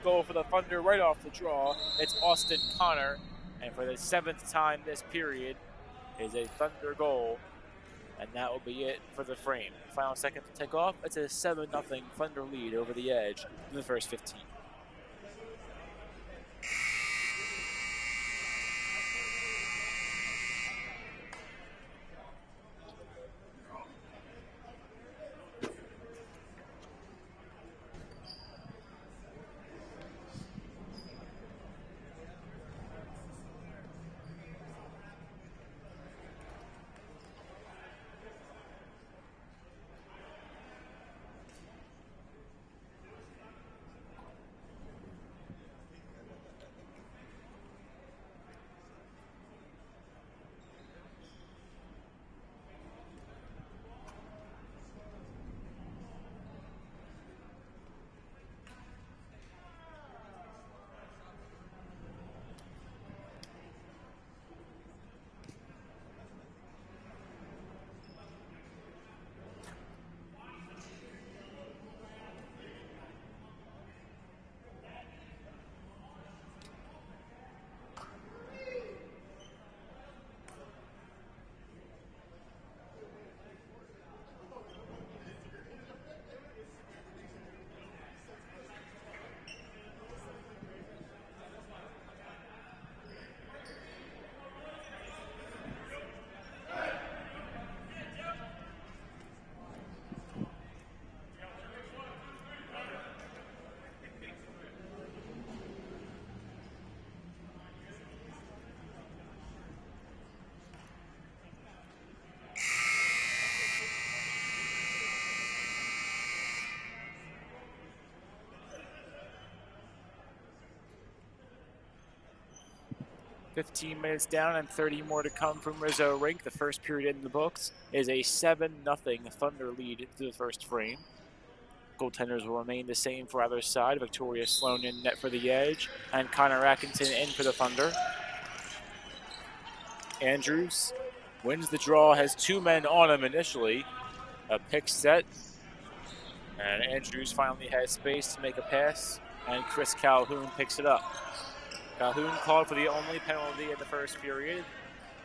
goal for the Thunder right off the draw. It's Austin Connor, and for the 7th time this period is a Thunder goal, and that will be it for the frame. Final second to take off. It's a 7-0 Thunder lead over the Edge in the first 15. "15 minutes down and 30 more to come from Rizzo Rink. The first period in the books is a 7-0 Thunder lead through the first frame. Goaltenders will remain the same for either side. Victoria Sloan in net for the Edge, and Connor Atkinson in for the Thunder. Andrews wins the draw, has 2 men on him initially. A pick set, and Andrews finally has space to make a pass, and Chris Calhoun picks it up. Calhoun called for the only penalty in the first period.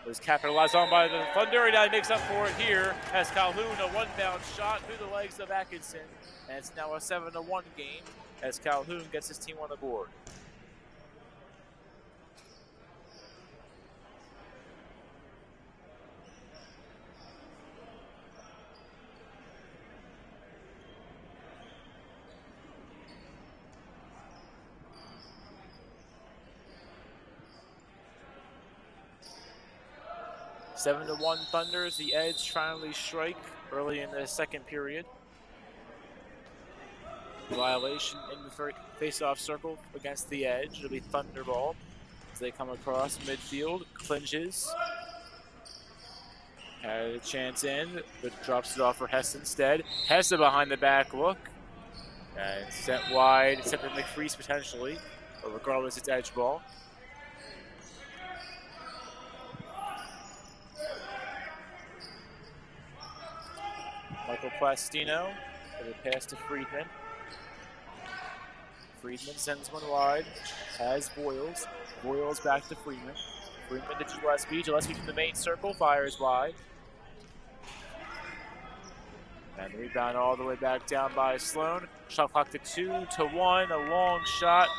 It was capitalized on by the Thunder, and now he makes up for it here as Calhoun, a one-bounce shot through the legs of Atkinson. And it's now a 7-1 game as Calhoun gets his team on the board. Seven to 1 Thunders. The Edge finally strike early in the second period. Violation in the face-off circle against the Edge. It'll be Thunderball as they come across midfield. Clinches. Had a chance in, but drops it off for Hess instead. Hess behind the back look. And sent wide, sent to McFreeze potentially. But regardless, it's Edge ball. Michael Plastino with a pass to Friedman. Friedman sends one wide, has Boyles. Boyles back to Friedman. Friedman to Gillespie. Gillespie from the main circle, fires wide. And the rebound all the way back down by Sloan. Shot clock to 2-1, a long shot.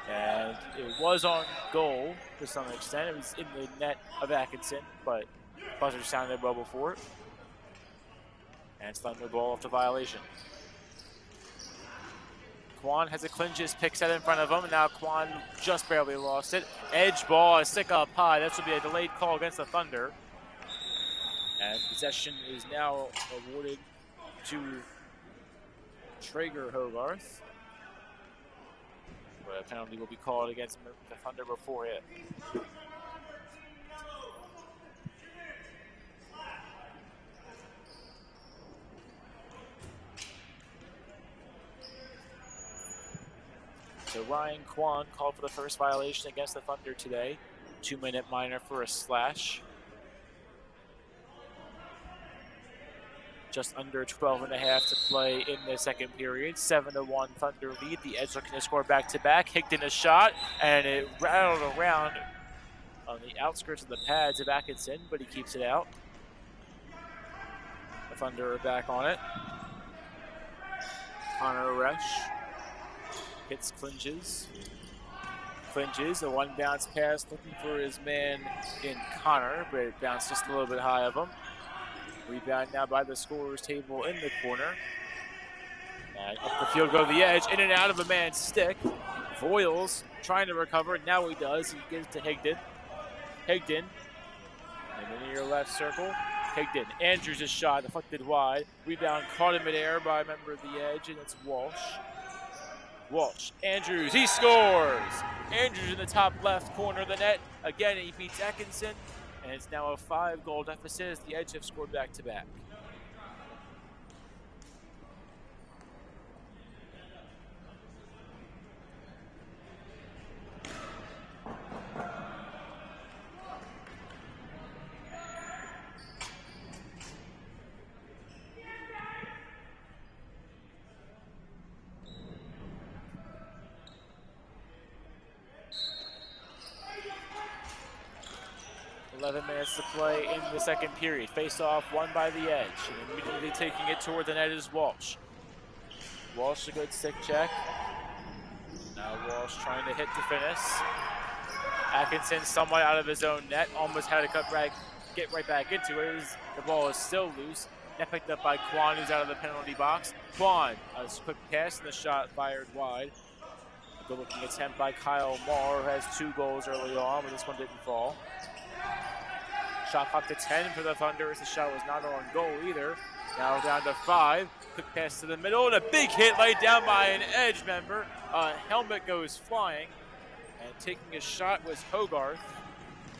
And it was on goal to some extent. It was in the net of Atkinson, but buzzer sounded well before it. And it's Thunderball off the violation. Quan has a Clinches pick set in front of him, and now Quan just barely lost it. Edge ball, a stick up high. This will be a delayed call against the Thunder. And possession is now awarded to Traeger Hogarth. But a penalty will be called against the Thunder before it. So Ryan Kwan called for the first violation against the Thunder today. 2-minute minor for a slash. Just under 12.5 to play in the second period. 7-1 Thunder lead. The Edge looking to score back-to-back. Higdon a shot, and it rattled around on the outskirts of the pads of Atkinson, but he keeps it out. The Thunder are back on it. Connor Resch hits Clinges. Clinges, a one bounce pass looking for his man in Connor, but it bounced just a little bit high of him. Rebound now by the scorer's table in the corner. And up the field go the Edge, in and out of a man's stick. Voiles trying to recover, now he does. He gives it to Higdon. Higdon in the near left circle. Higdon, Andrews' a shot, deflected wide. Rebound caught in midair by a member of the Edge, and it's Walsh. Walsh, Andrews, he scores! Andrews in the top left corner of the net. Again, he beats Atkinson. And it's now a 5-goal deficit as the Edge have scored back-to-back. Minutes to play in the second period. Face-off won by the Edge. And immediately taking it toward the net is Walsh. Walsh a good stick check. Now Walsh trying to hit to finish. Atkinson somewhat out of his own net. Almost had to get right back into it. The ball is still loose. Net picked up by Quan, who's out of the penalty box. Quan, a quick pass and the shot fired wide. A good-looking attempt by Kyle Marr, who has 2 goals early on, but this one didn't fall. Shot clock to 10 for the Thunder as the shot was not on goal either. Now down to 5. Quick pass to the middle and a big hit laid down by an Edge member. A helmet goes flying. And taking a shot was Hogarth.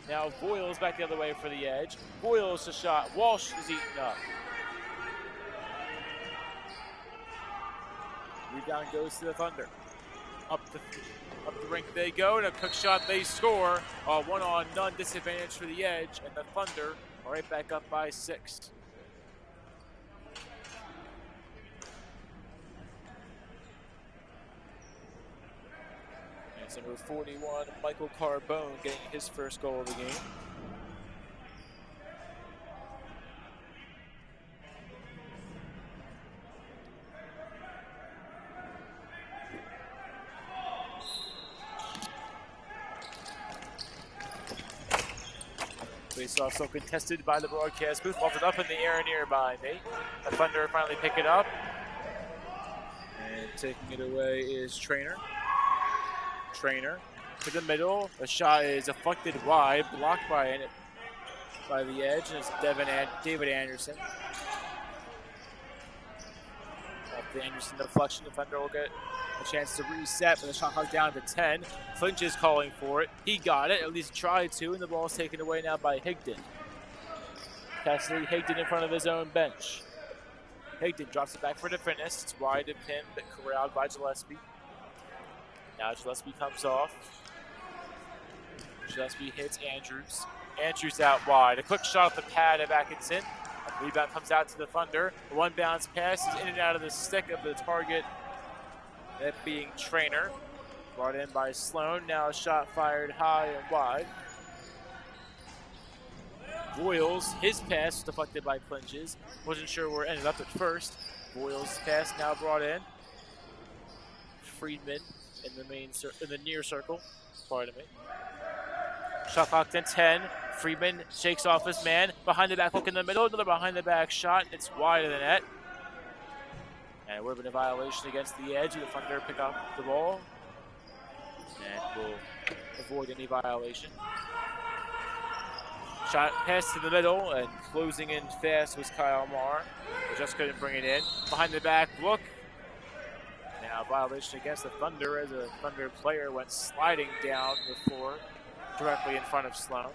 Now Voiles back the other way for the Edge. Voiles a shot. Walsh is eaten up. Rebound goes to the Thunder. Up the rink they go, and a quick shot they score. 1-on-none disadvantage for the Edge, and the Thunder are right back up by 6. And number 41, Michael Carbone, getting his first goal of the game. Face-off so contested by the broadcast booth. Vaulted up in the air nearby me. The Thunder finally pick it up. And taking it away is Trainer. Trainer to the middle. The shot is deflected wide, blocked by the Edge, and it's David Anderson. Off the Anderson deflection, the Thunder will get a chance to reset, but the shot clock down to 10. Clinch is calling for it. He got it, at least tried to, and the ball is taken away now by Higdon. Cassidy Higdon in front of his own bench. Higdon drops it back for the finish. It's wide of him, but corralled by Gillespie. Now Gillespie comes off. Gillespie hits Andrews. Andrews out wide. A quick shot off the pad of Atkinson. A rebound comes out to the Thunder. A one bounce pass is in and out of the stick of the target. That being Trainer. Brought in by Sloan. Now a shot fired high and wide. Voiles, his pass was deflected by Clinges. Wasn't sure where it ended up at first. Voiles' pass now brought in. Friedman in the near circle. Pardon me. Shot clock to 10. Friedman shakes off his man. Behind the back hook in the middle. Another behind the back shot. It's wide of the net. And it would have been a violation against the Edge. The Thunder pick up the ball. And will avoid any violation. Shot pass to the middle, and closing in fast was Kyle Marr. They just couldn't bring it in. Behind the back look. Now violation against the Thunder as a Thunder player went sliding down the floor directly in front of Sloan.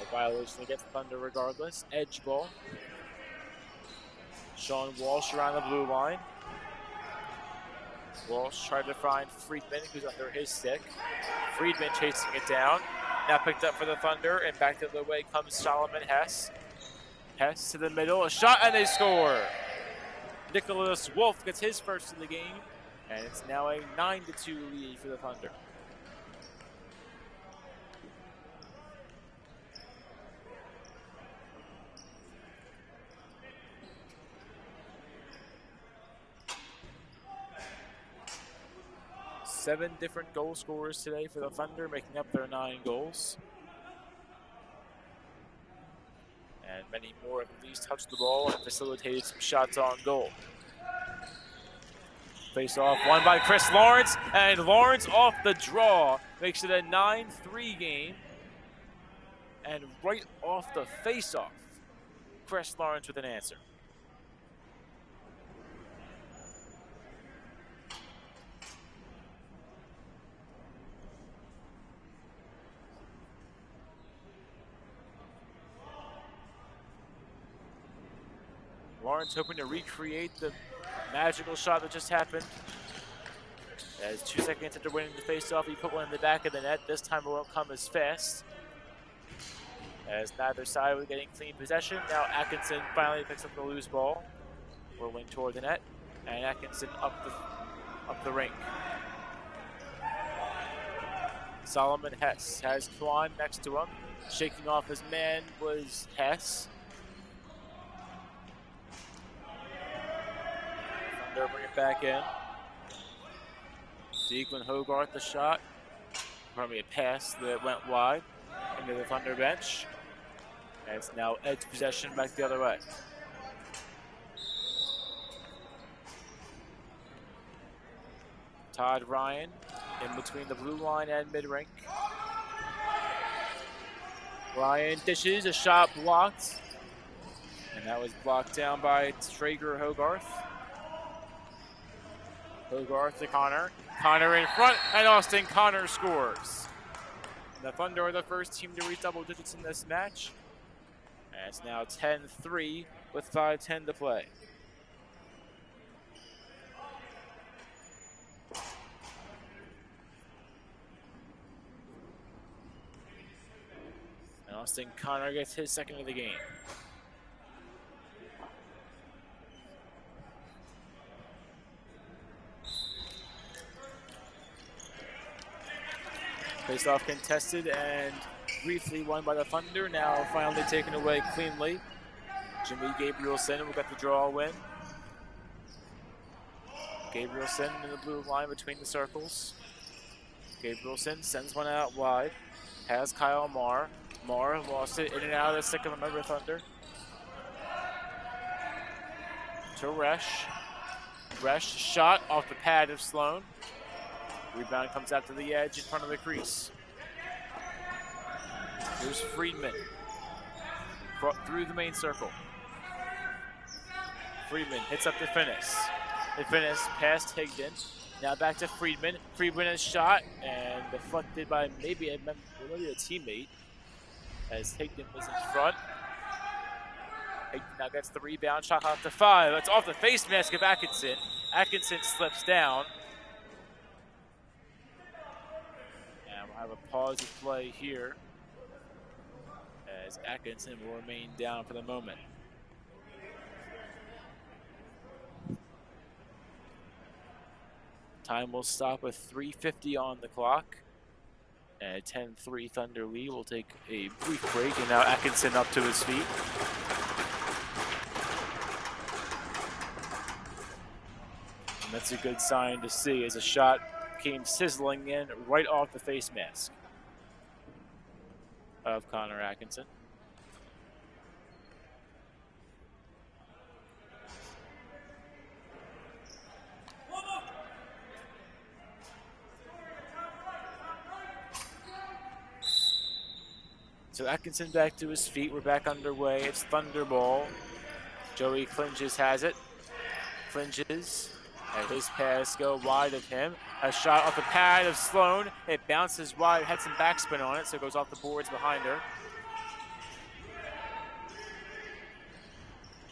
A violation against the Thunder regardless. Edge ball. Sean Walsh around the blue line. Walsh tried to find Friedman, who's under his stick. Friedman chasing it down. Now picked up for the Thunder, and back the other way comes Solomon Hess. Hess to the middle, a shot, and they score. Nicholas Wolf gets his first of the game, and it's now a 9-2 lead for the Thunder. Seven different goal scorers today for the Thunder, making up their 9 goals. And many more have at least touched the ball and facilitated some shots on goal. Face off, won by Chris Lawrence, and Lawrence off the draw makes it a 9-3 game. And right off the face-off, Chris Lawrence with an answer. Lawrence hoping to recreate the magical shot that just happened. As 2 seconds after winning the faceoff, he put one in the back of the net. This time it won't come as fast, as neither side was getting clean possession. Now Atkinson finally picks up the loose ball, rolling toward the net, and Atkinson up the rink. Solomon Hess has Kwan next to him. Shaking off his man was Hess. Thunder bring it back in. Deaglin Hogarth the shot. Probably a pass that went wide into the Thunder bench. And it's now edge possession back the other way. Todd Ryan in between the blue line and mid-rink. Ryan dishes, a shot blocked. And that was blocked down by Traeger Hogarth. Hogarth to Connor. Connor in front, and Austin Connor scores. The Thunder are the first team to reach double digits in this match. And it's now 10-3 with 5:10 to play. And Austin Connor gets his second of the game. Face-off contested and briefly won by the Thunder, now finally taken away cleanly. Jimmy Gabrielson will get the draw win. Gabrielson in the blue line between the circles. Gabrielson sends one out wide. Has Kyle Marr. Marr lost it in and out of the stick of a member Thunder. To Resch. Resch shot off the pad of Sloan. Rebound comes out to the edge in front of the crease. Here's Friedman. Through the main circle. Friedman hits up to Finnis. Finnis past Higdon. Now back to Friedman. Friedman has shot and deflected by maybe a teammate as Higdon was in front. Higdon now gets the rebound. Shot off to 5. It's off the face mask of Atkinson. Atkinson slips down. Have a pause of play here as Atkinson will remain down for the moment. Time will stop with 3:50 on the clock. And a 10-3 Thunder lead. We'll take a brief break, and now Atkinson up to his feet. And that's a good sign to see as a shot came sizzling in right off the face mask of Connor Atkinson. So Atkinson back to his feet. We're back underway. It's Thunder ball. Joey Clinges has it. Clinges. And his pass go wide of him. A shot off the pad of Sloan. It bounces wide, had some backspin on it, so it goes off the boards behind her.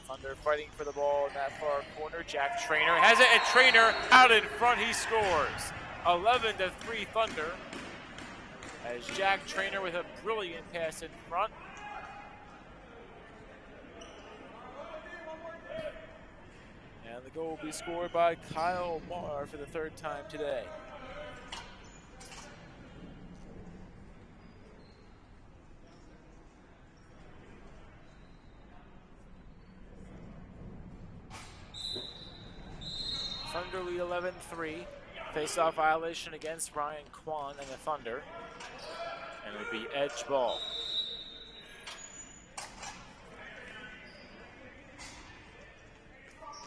Thunder fighting for the ball in that far corner. Jack Trainer has it, and Trainer out in front, he scores. 11-3 Thunder. as Jack Trainer with a brilliant pass in front. And the goal will be scored by Kyle Marr for the 3rd time today. Thunder lead 11-3. Face-off violation against Ryan Kwan and the Thunder. And it'll be edge ball.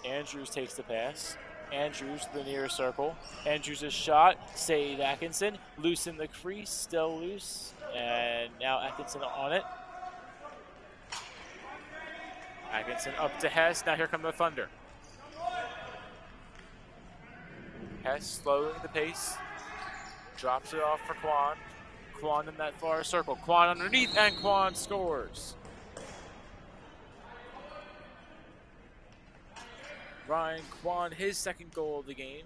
Andrews takes the pass. Andrews to the near circle. Andrews' a shot. Save Atkinson. Loose in the crease. Still loose. And now Atkinson on it. Atkinson up to Hess. Now here come the Thunder. Hess slowing the pace. Drops it off for Kwan. Kwan in that far circle. Kwan underneath, and Kwan scores. Ryan Kwan, his 2nd goal of the game.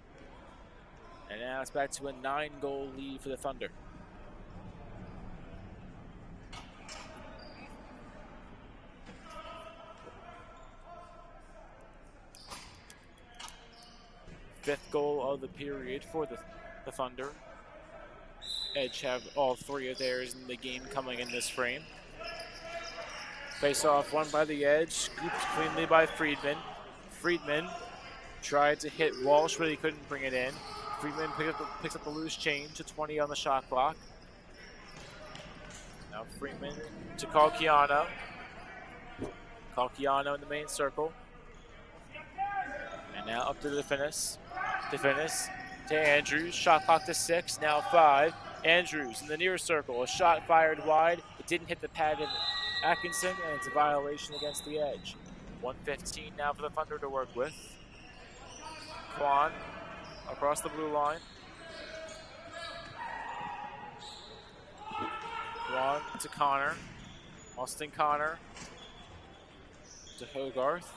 And now it's back to a 9-goal lead for the Thunder. Fifth goal of the period for the Thunder. Edge have all 3 of theirs in the game coming in this frame. Face off won by the Edge, scooped cleanly by Friedman. Friedman tried to hit Walsh, but he couldn't bring it in. Friedman picks up the loose change to 20 on the shot clock. Now Friedman to Calciano. Calciano in the main circle. And now up to the finish. To Andrews. Shot clock to 6, now 5. Andrews in the near circle. A shot fired wide. It didn't hit the pad of Atkinson, and it's a violation against the Edge. 1:15 now for the Thunder to work with. Kwan across the blue line. Kwan to Connor. Austin Connor to Hogarth.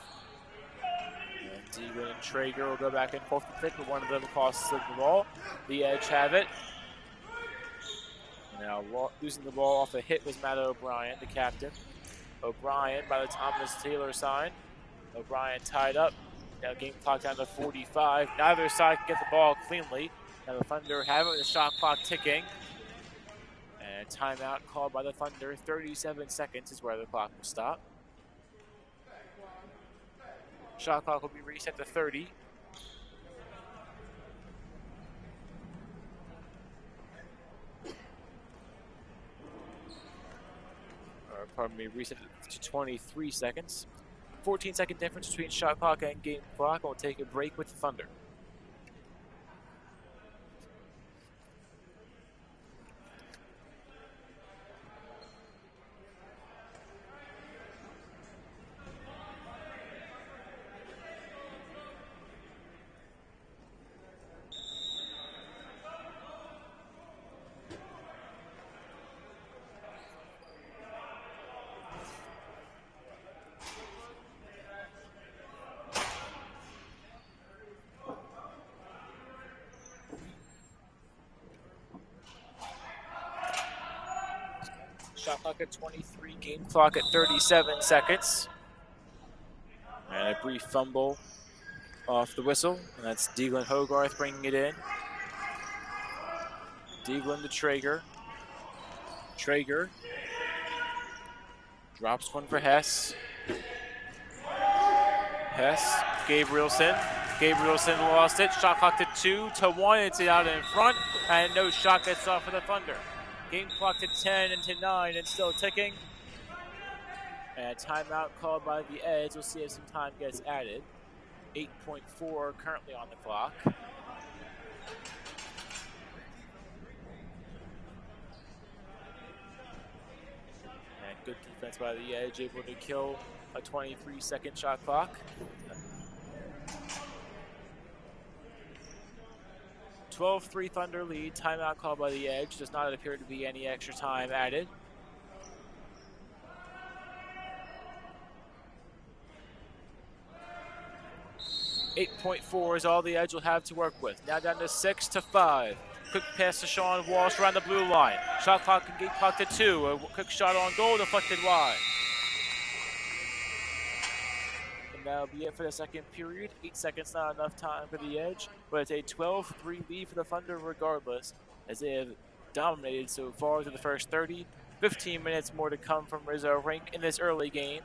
And Deegan and Traeger will go back and forth with it, but one of them costs the ball. The Edge have it. Now losing the ball off a hit was Matt O'Brien, the captain. O'Brien by the Thomas Taylor sign. O'Brien tied up. Now game clock down to 45. Neither side can get the ball cleanly. Now the Thunder have it with the shot clock ticking. And timeout called by the Thunder. 37 seconds is where the clock will stop. Shot clock will be reset to 30. Pardon me, reset to 23 seconds. 14-second difference between shot clock and game clock. We'll take a break with the Thunder. Shot clock at 23, game clock at 37 seconds. And a brief fumble off the whistle, and that's Deegan Hogarth bringing it in. Deegan to Traeger. Traeger drops one for Hess. Hess, Gabrielson. Gabrielson lost it. Shot clock to 2 to 1. It's out in front, and no shot gets off for the Thunder. Game clock to 10 and to 9 and still ticking. And timeout called by the Edge. We'll see if some time gets added. 8.4 currently on the clock. And good defense by the Edge, able to kill a 23-second shot clock. 12-3 Thunder lead. Timeout called by the Edge. Does not appear to be any extra time added. .4 is all the Edge will have to work with. Now down to 6 to 5. quick pass to Sean Walsh around the blue line. Shot clock and gate clock to 2. A quick shot on goal, deflected wide. And that'll be it for the second period. 8 seconds, not enough time for the Edge, but it's a 12-3 lead for the Thunder regardless, as they have dominated so far through the first 30. 15 minutes more to come from Rizzo Rink in this early game.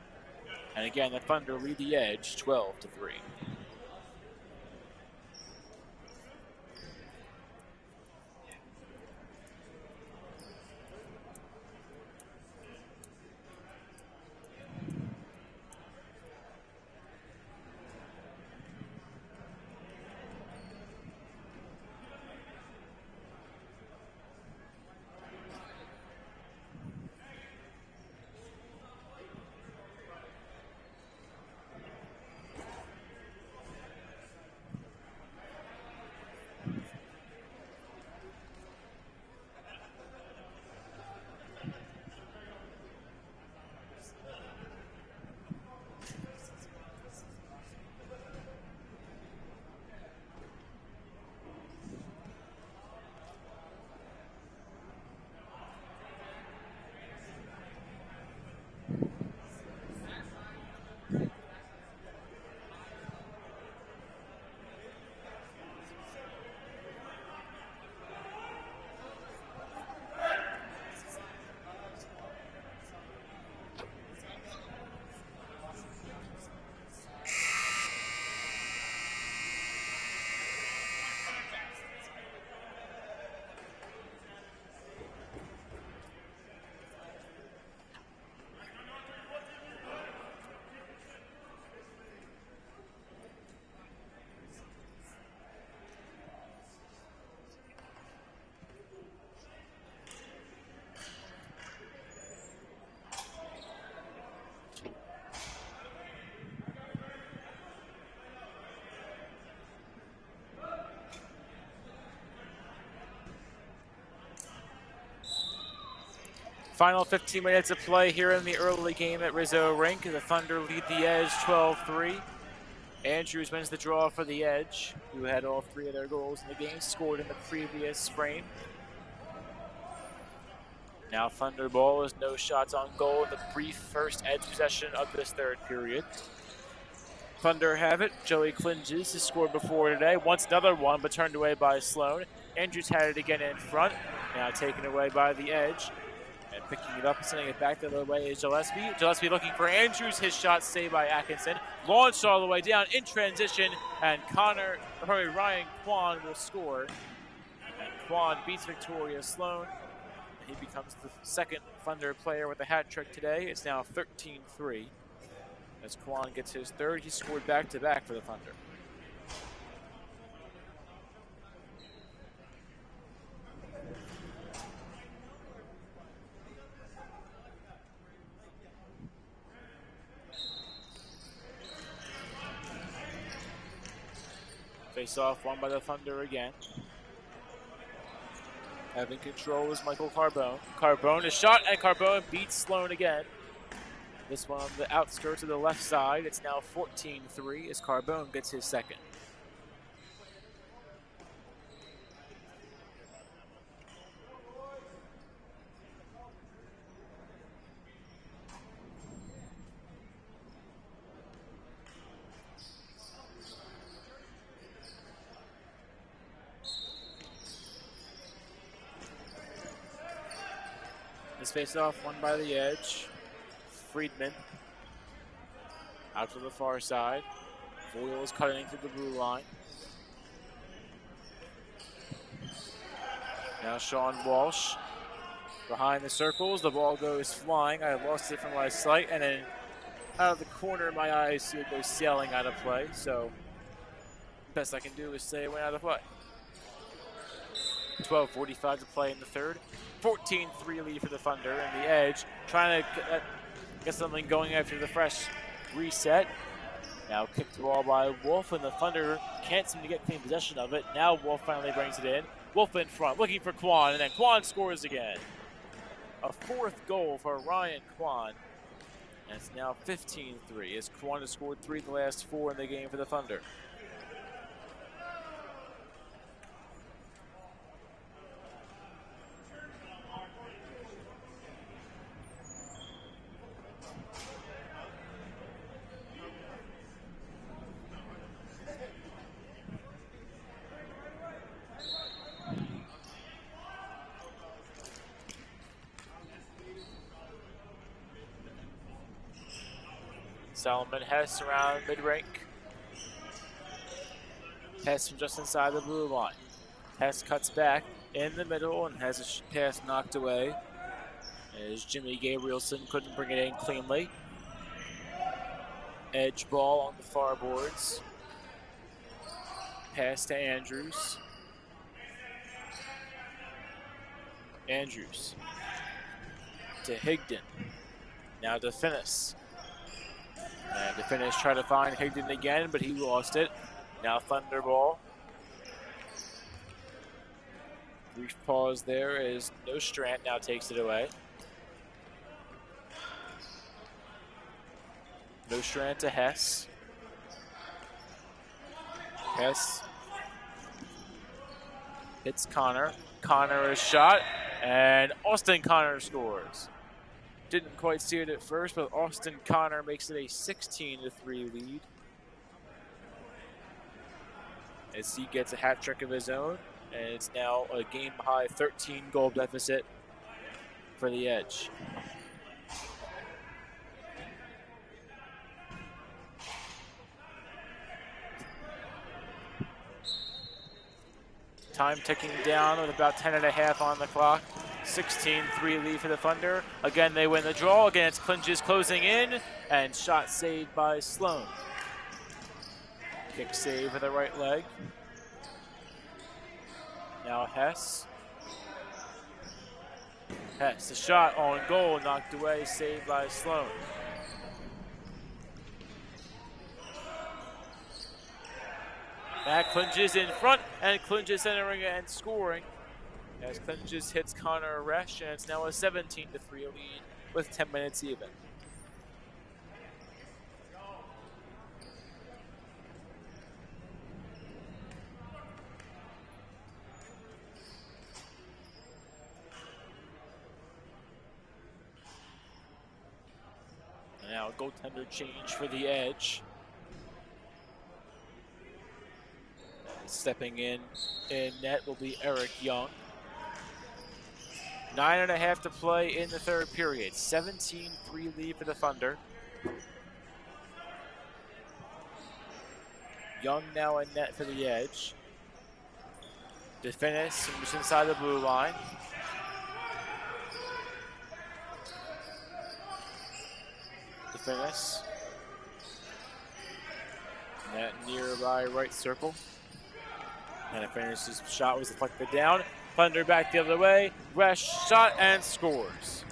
And again, the Thunder lead the Edge 12-3. Final 15 minutes of play here in the early game at Rizzo Rink. The Thunder lead the Edge 12-3. Andrews wins the draw for the Edge, who had all 3 of their goals in the game scored in the previous frame. Now Thunder ball is no shots on goal in the brief first Edge possession of this third period. Thunder have it. Joey Clinges has scored before today. Once another one, but turned away by Sloan. Andrews had it again in front. Now taken away by the Edge. And picking it up and sending it back the other way is Gillespie. Gillespie looking for Andrews. His shot saved by Atkinson. Launched all the way down in transition. And Ryan Kwan will score. And Kwan beats Victoria Sloan. He becomes the second Thunder player with a hat trick today. It's now 13-3. As Kwan gets his third, he scored back-to-back for the Thunder. Face-off won by the Thunder again. Having control is Michael Carbone. Carbone is shot, and Carbone beats Sloan again. This one on the outskirts of the left side. It's now 14-3 as Carbone gets his second. This face-off won by the Edge. Friedman out to the far side. Voyle is cutting through the blue line. Now Sean Walsh behind the circles. The ball goes flying. I lost it from my sight, and then out of the corner of my eyes, see it goes sailing out of play. So best I can do is say it went out of play. 12:45 to play in the third. 14-3 lead for the Thunder, and the Edge trying to get something going after the fresh reset. Now kicked the ball by Wolf, and the Thunder can't seem to get clean possession of it. Now Wolf finally brings it in. Wolf in front, looking for Kwan, and then Kwan scores again. A fourth goal for Ryan Kwan, and it's now 15-3 as Kwan has scored 3 of the last 4 in the game for the Thunder. Solomon Hess around mid-rank. Hess from just inside the blue line. Hess cuts back in the middle and has a pass knocked away as Jimmy Gabrielson couldn't bring it in cleanly. Edge ball on the far boards. Pass to Andrews. Andrews to Higdon. Now to Finnis. And to Finnis try to find Higdon again, but he lost it. Now Thunderball. Brief pause there as Nostrand now takes it away. Nostrand to Hess. Hess hits Connor. Connor is shot, and Austin Connor scores. Didn't quite see it at first, but Austin Connor makes it a 16-3 lead as he gets a hat trick of his own, and it's now a game-high 13-goal deficit for the Edge. Time ticking down with about 10.5 on the clock. 16-3 lead for the Thunder. Again, they win the draw. Again, it's Clinges closing in, and shot saved by Sloan. Kick save with the right leg. Now Hess. Hess, the shot on goal, knocked away, saved by Sloan. Back Clinges in front, and Clinges entering and scoring as Clinges hits Connor Resch, and it's now a 17-3 lead with 10 minutes even. And now a goaltender change for the Edge. Stepping in net will be Eric Young. 9.5 to play in the third period. 17-3 lead for the Thunder. Young now in net for the Edge. To Finnis, just inside the blue line. To Finnis. Net nearby right circle. And Finnis's shot was deflected down. Thunder back the other way. Resch shot and scores.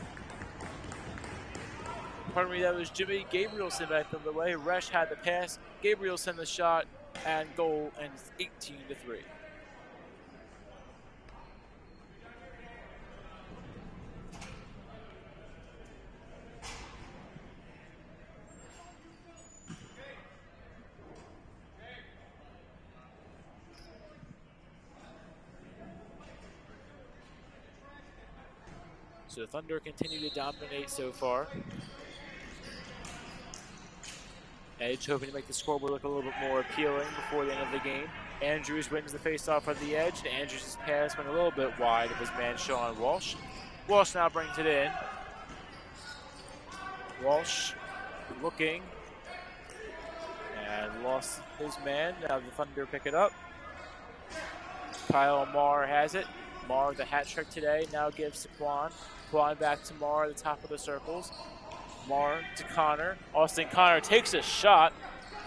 Pardon me, that was Jimmy Gabrielson back the other way. Resch had the pass. Gabrielson the shot and goal, and it's 18-3. So the Thunder continue to dominate so far. Edge hoping to make the scoreboard look a little bit more appealing before the end of the game. Andrews wins the faceoff on the Edge, and Andrews' pass went a little bit wide of his man Sean Walsh. Walsh now brings it in. Walsh looking and lost his man. Now the Thunder pick it up. Kyle Marr has it. Marr, the hat trick today, now gives to Quan. Quan back to Marr at the top of the circles. Marr to Connor. Austin Connor takes a shot.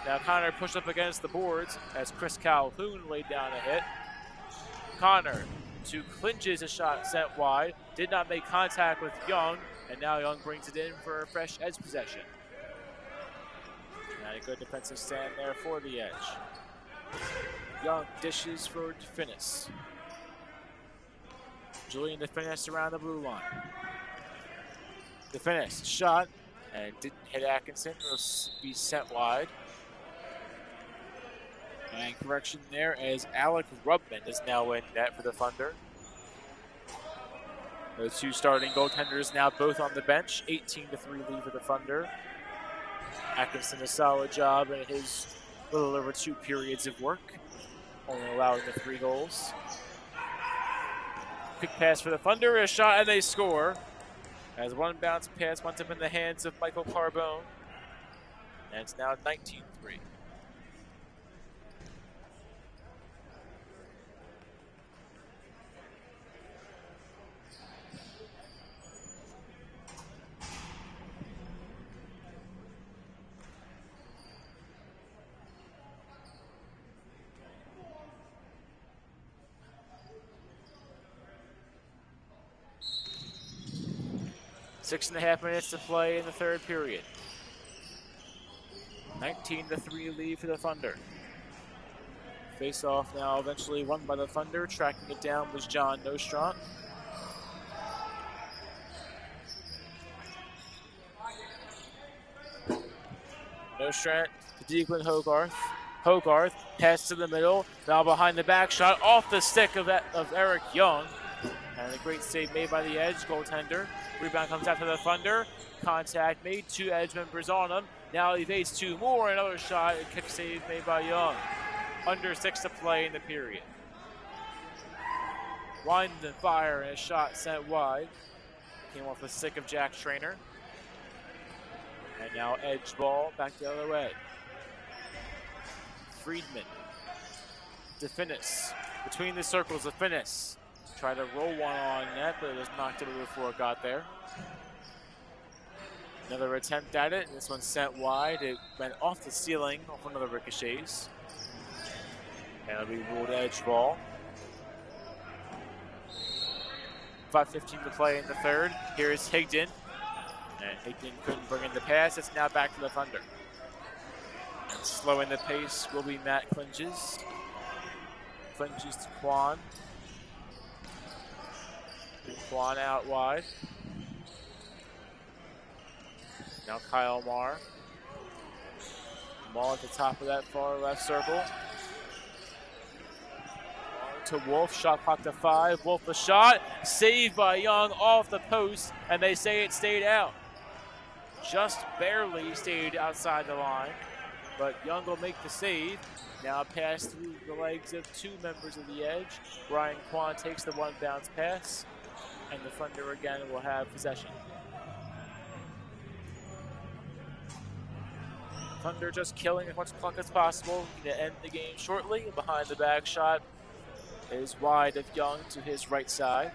Now Connor pushed up against the boards as Chris Calhoun laid down a hit. Connor to Clinges, a shot sent wide. Did not make contact with Young, and now Young brings it in for a fresh Edge possession. And a good defensive stand there for the Edge. Young dishes for Finnis. Julian to Finnis around the blue line. To Finnis, shot, and didn't hit Atkinson. It'll be sent wide. And correction there as Alec Rubman is now in net for the Thunder. Those two starting goaltenders now both on the bench. 18-3 lead for the Thunder. Atkinson a solid job in his little over 2 periods of work, only allowing the 3 goals. Quick pass for the Thunder, a shot, and they score. As one bounce pass went up in the hands of Michael Carbone. And it's now 19-3. Six and a half minutes to play in the third period. 19-3 lead for the Thunder. Face off now eventually won by the Thunder. Tracking it down was John Nostrand. Nostrand to Declan Hogarth. Hogarth pass to the middle. Now behind the back shot off the stick of Eric Young. And a great save made by the edge goaltender. Rebound comes out to the Thunder. Contact made, two edge members on him. Now he evades two more, another shot, a kick save made by Young. Under 6 to play in the period. Wind and fire and a shot sent wide. Came off the stick of Jack Trainer. And now edge ball back the other way. Friedman to Finnis. Between the circles of Finnis. Tried to roll one on net, but it was knocked over before it got there. Another attempt at it, and this one sent wide. It went off the ceiling, off one of the ricochets. And it'll be ruled edge ball. 5:15 to play in the third. Here's Higdon. And Higdon couldn't bring in the pass. It's now back to the Thunder. And slowing the pace will be Matt Clinges. Clinges to Quan. Quan out wide. Now Kyle Marr. Marr at the top of that far left circle. Marr to Wolf, shot clock to 5. Wolf a shot, saved by Young off the post, and they say it stayed out. Just barely stayed outside the line, but Young will make the save. Now pass through the legs of two members of the edge. Brian Quan takes the one bounce pass, and the Thunder again will have possession. Thunder just killing as much clock as possible to end the game shortly. Behind the back shot is wide of Young to his right side.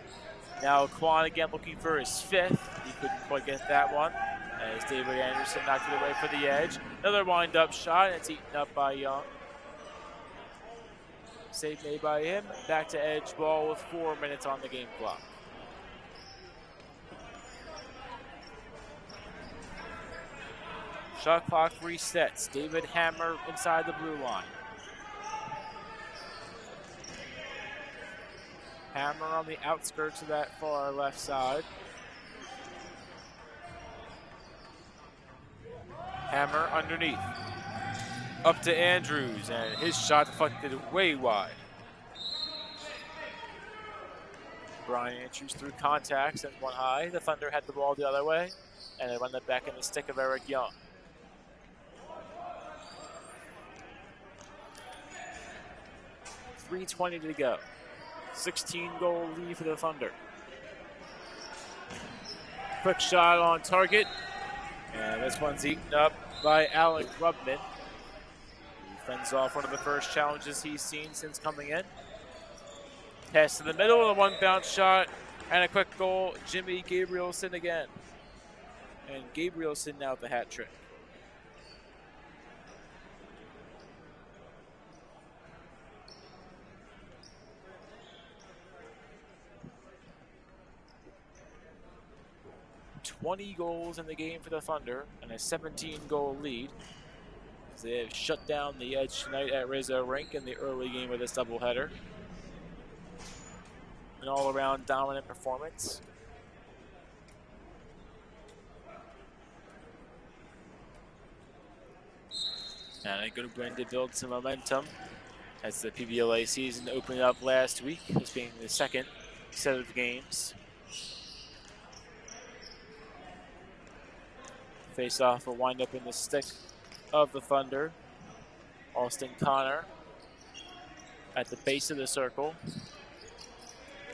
Now Quan again looking for his 5th. He couldn't quite get that one as David Anderson knocked it away for the edge. Another wind-up shot, and it's eaten up by Young. Save made by him. Back to edge ball with 4 minutes on the game clock. Shot clock resets. David Hammer inside the blue line. Hammer on the outskirts of that far left side. Hammer underneath. Up to Andrews, and his shot deflected way wide. Brian Andrews through contact, sent one high. The Thunder had the ball the other way, and it wound up back in the stick of Eric Young. .320 to go. 16-goal lead for the Thunder. Quick shot on target. And this one's eaten up by Alec Rubman. He fends off one of the first challenges he's seen since coming in. Pass to the middle, and a one bounce shot, and a quick goal. Jimmy Gabrielson again. And Gabrielson now with the hat trick. $20 goals in the game for the Thunder and a 17-goal lead. They have shut down the Edge tonight at Rizzo Rink in the early game of this doubleheader. An all-around dominant performance. And a good win to build some momentum as the PBLA season opened up last week, this being the second set of games. Face-off will wind up in the stick of the Thunder. Austin Connor at the base of the circle.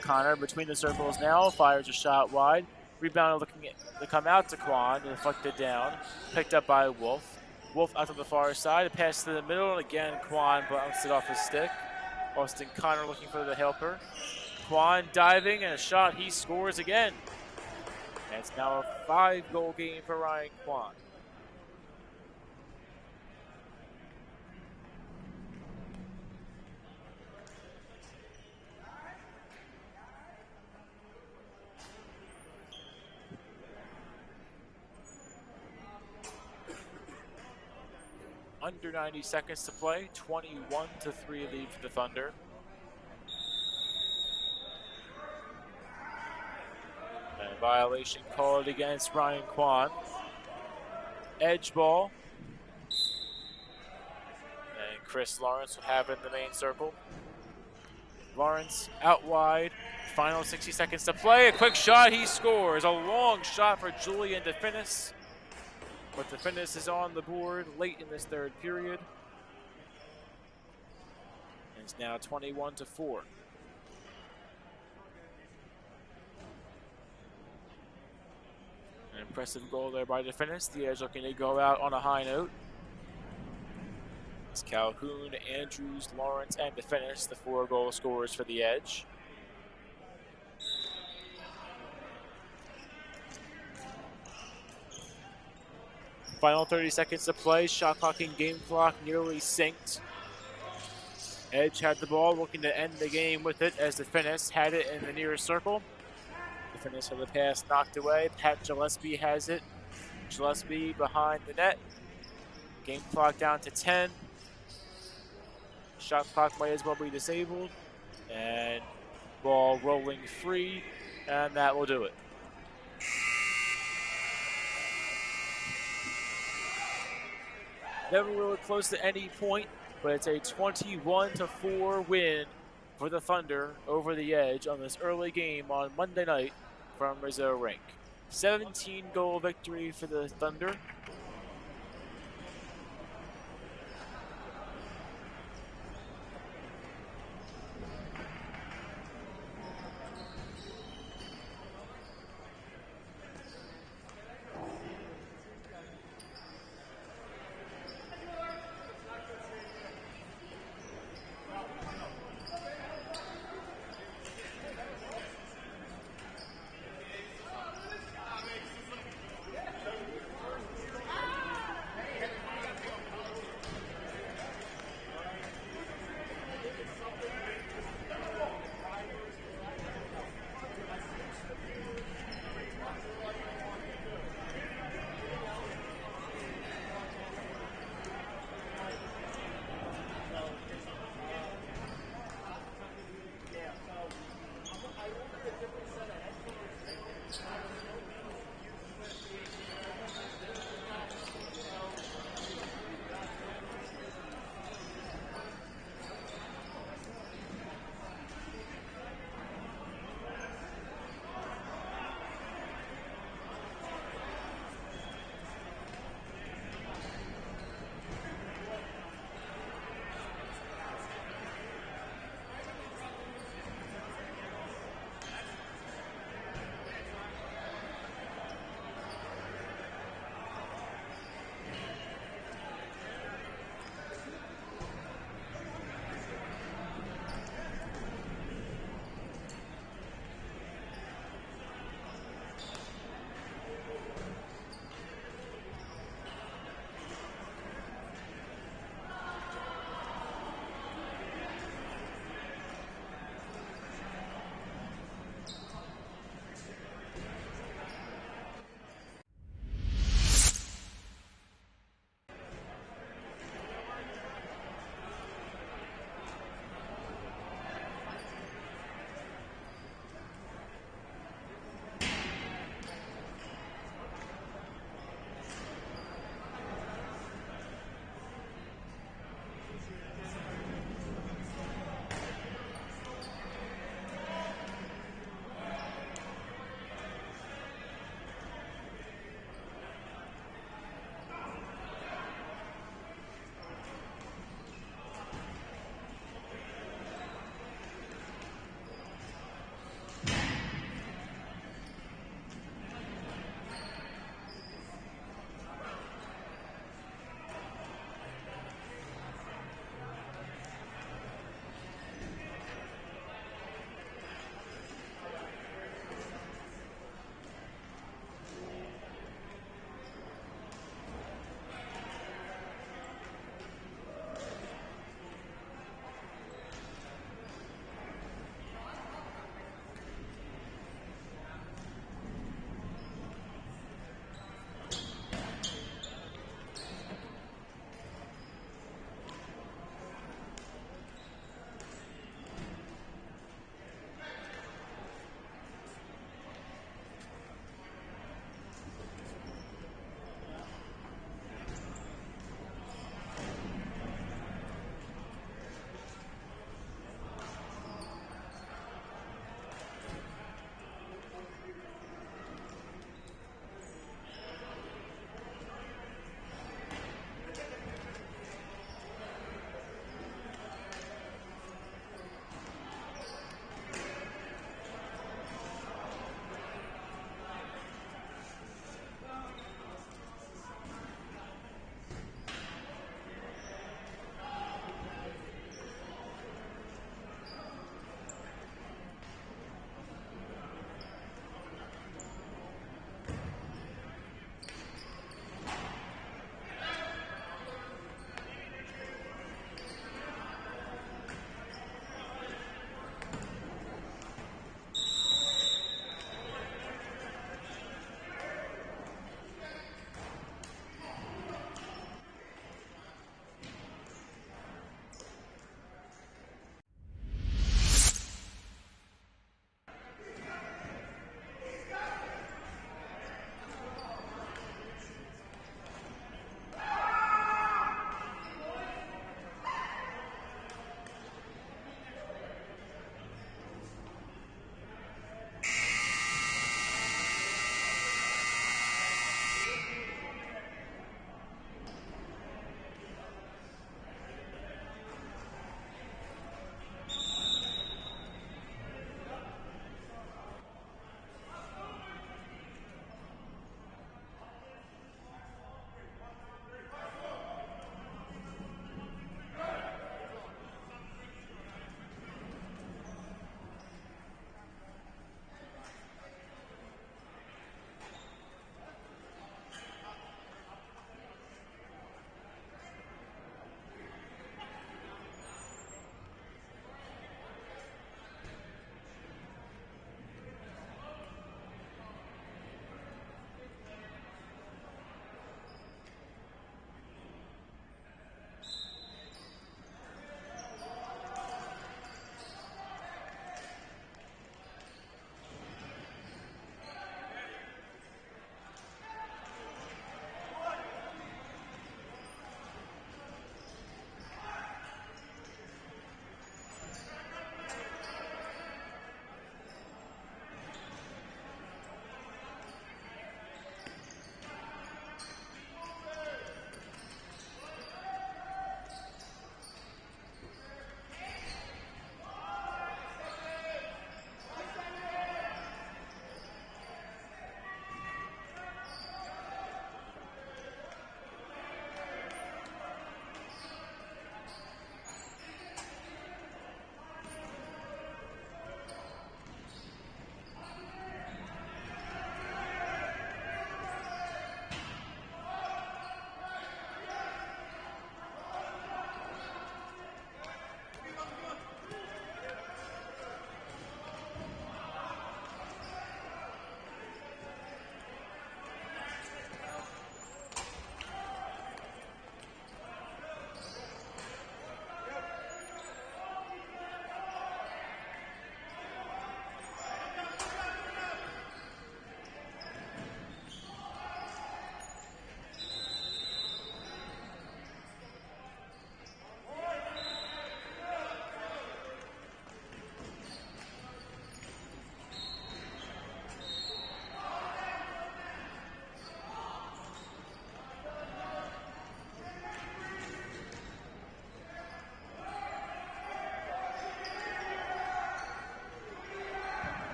Connor between the circles now, fires a shot wide. Rebound looking to come out to Quan, deflected down, picked up by Wolf. Wolf out to the far side. A pass to the middle. And again, Quan bounced it off his stick. Austin Connor looking for the helper. Quan diving and a shot. He scores again. And it's now a 5-goal game for Ryan Quan. Under 90 seconds to play, 21-3 lead for the Thunder. And a violation called against Ryan Quan. Edge ball. And Chris Lawrence will have it in the main circle. Lawrence out wide, final 60 seconds to play. A quick shot, he scores. A long shot for Julian DeFinis. But DeFinis is on the board late in this third period. And it's now 21-4. An impressive goal there by DeFinis. The Edge looking to go out on a high note. It's Calhoun, Andrews, Lawrence, and DeFinis, the 4-goal scorers for the Edge. Final 30 seconds to play. Shot clock and game clock nearly synced. Edge had the ball, looking to end the game with it as DeFinis had it in the nearest circle. DeFinis had the pass knocked away. Pat Gillespie has it. Gillespie behind the net. Game clock down to 10. Shot clock might as well be disabled. And ball rolling free, and that will do it. Never really close to any point, but it's a 21-4 win for the Thunder over the Edge on this early game on Monday night from Rizzo Rink. 17-goal victory for the Thunder.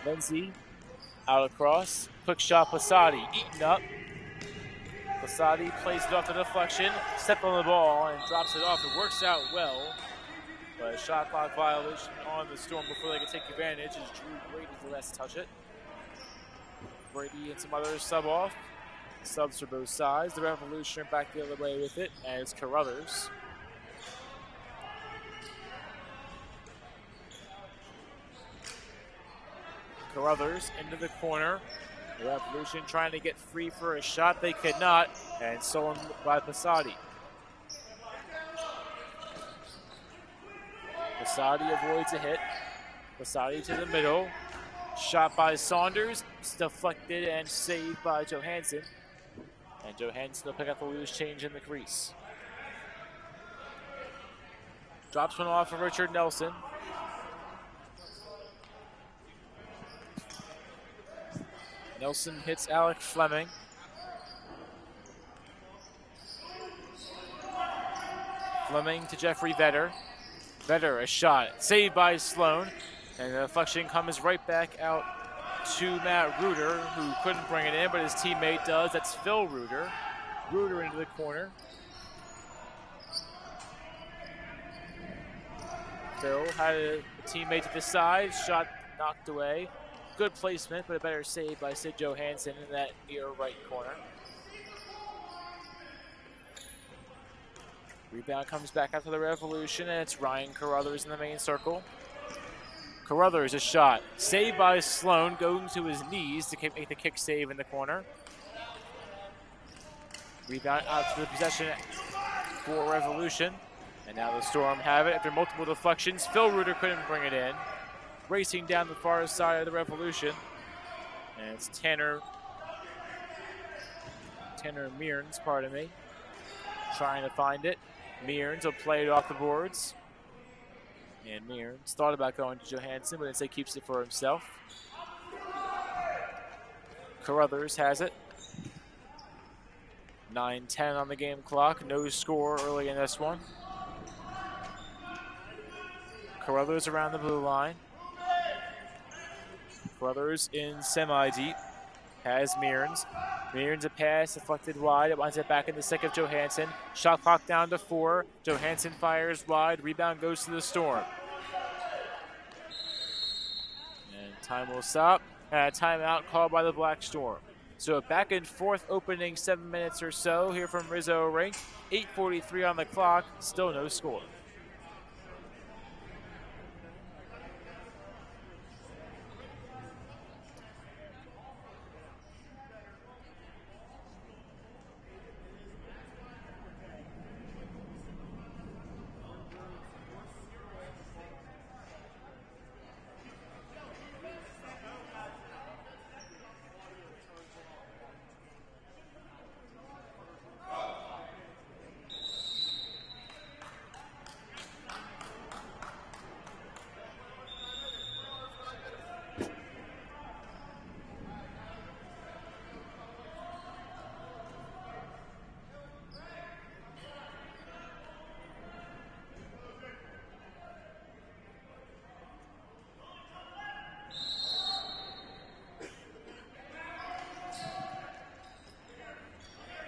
Lindsay out across. Quick shot, Posadi eaten up. Posadi plays it off the deflection, step on the ball and drops it off. It works out well, but a shot clock violation on the Storm before they can take advantage as Drew Brady's the last to touch it. Brady and some others sub off. Subs for both sides. The Revolution are back the other way with it, and it's Carruthers. Carruthers into the corner. The Revolution trying to get free for a shot. They could not, and stolen by Posadi. Posadi avoids a hit. Posadi to the middle. Shot by Saunders. Deflected and saved by Johansson. And Johansson will pick up the loose change in the crease. Drops one off of Richard Nelson. Nelson hits Alec Fleming. Fleming to Jeffrey Vetter. Vetter, a shot. Saved by Sloan. And the deflection comes right back out to Matt Reuter, who couldn't bring it in, but his teammate does. That's Phil Reuter. Reuter into the corner. Phil had a teammate to the side. Shot knocked away. Good placement, but a better save by Sid Johansson in that near right corner. Rebound comes back after the Revolution, and it's Ryan Carruthers in the main circle. Carruthers, a shot. Saved by Sloan, going to his knees to make the kick save in the corner. Rebound out to the possession for Revolution. And now the Storm have it after multiple deflections. Phil Reuter couldn't bring it in. Racing down the far side of the Revolution. And it's Tanner Mearns, pardon me, trying to find it. Mearns will play it off the boards. And Mearns thought about going to Johansson, but instead keeps it for himself. Carruthers has it. 9:10 on the game clock. No score early in this one. Carruthers around the blue line. Carruthers in semi-deep. Has Mearns. Mearns a pass, deflected wide. It winds up back in the stick of Johansson. Shot clock down to 4. Johansson fires wide. Rebound goes to the Storm. And time will stop. And a timeout called by the Black Storm. So back and forth opening 7 minutes or so here from Rizzo Rink. 8:43 on the clock. Still no score.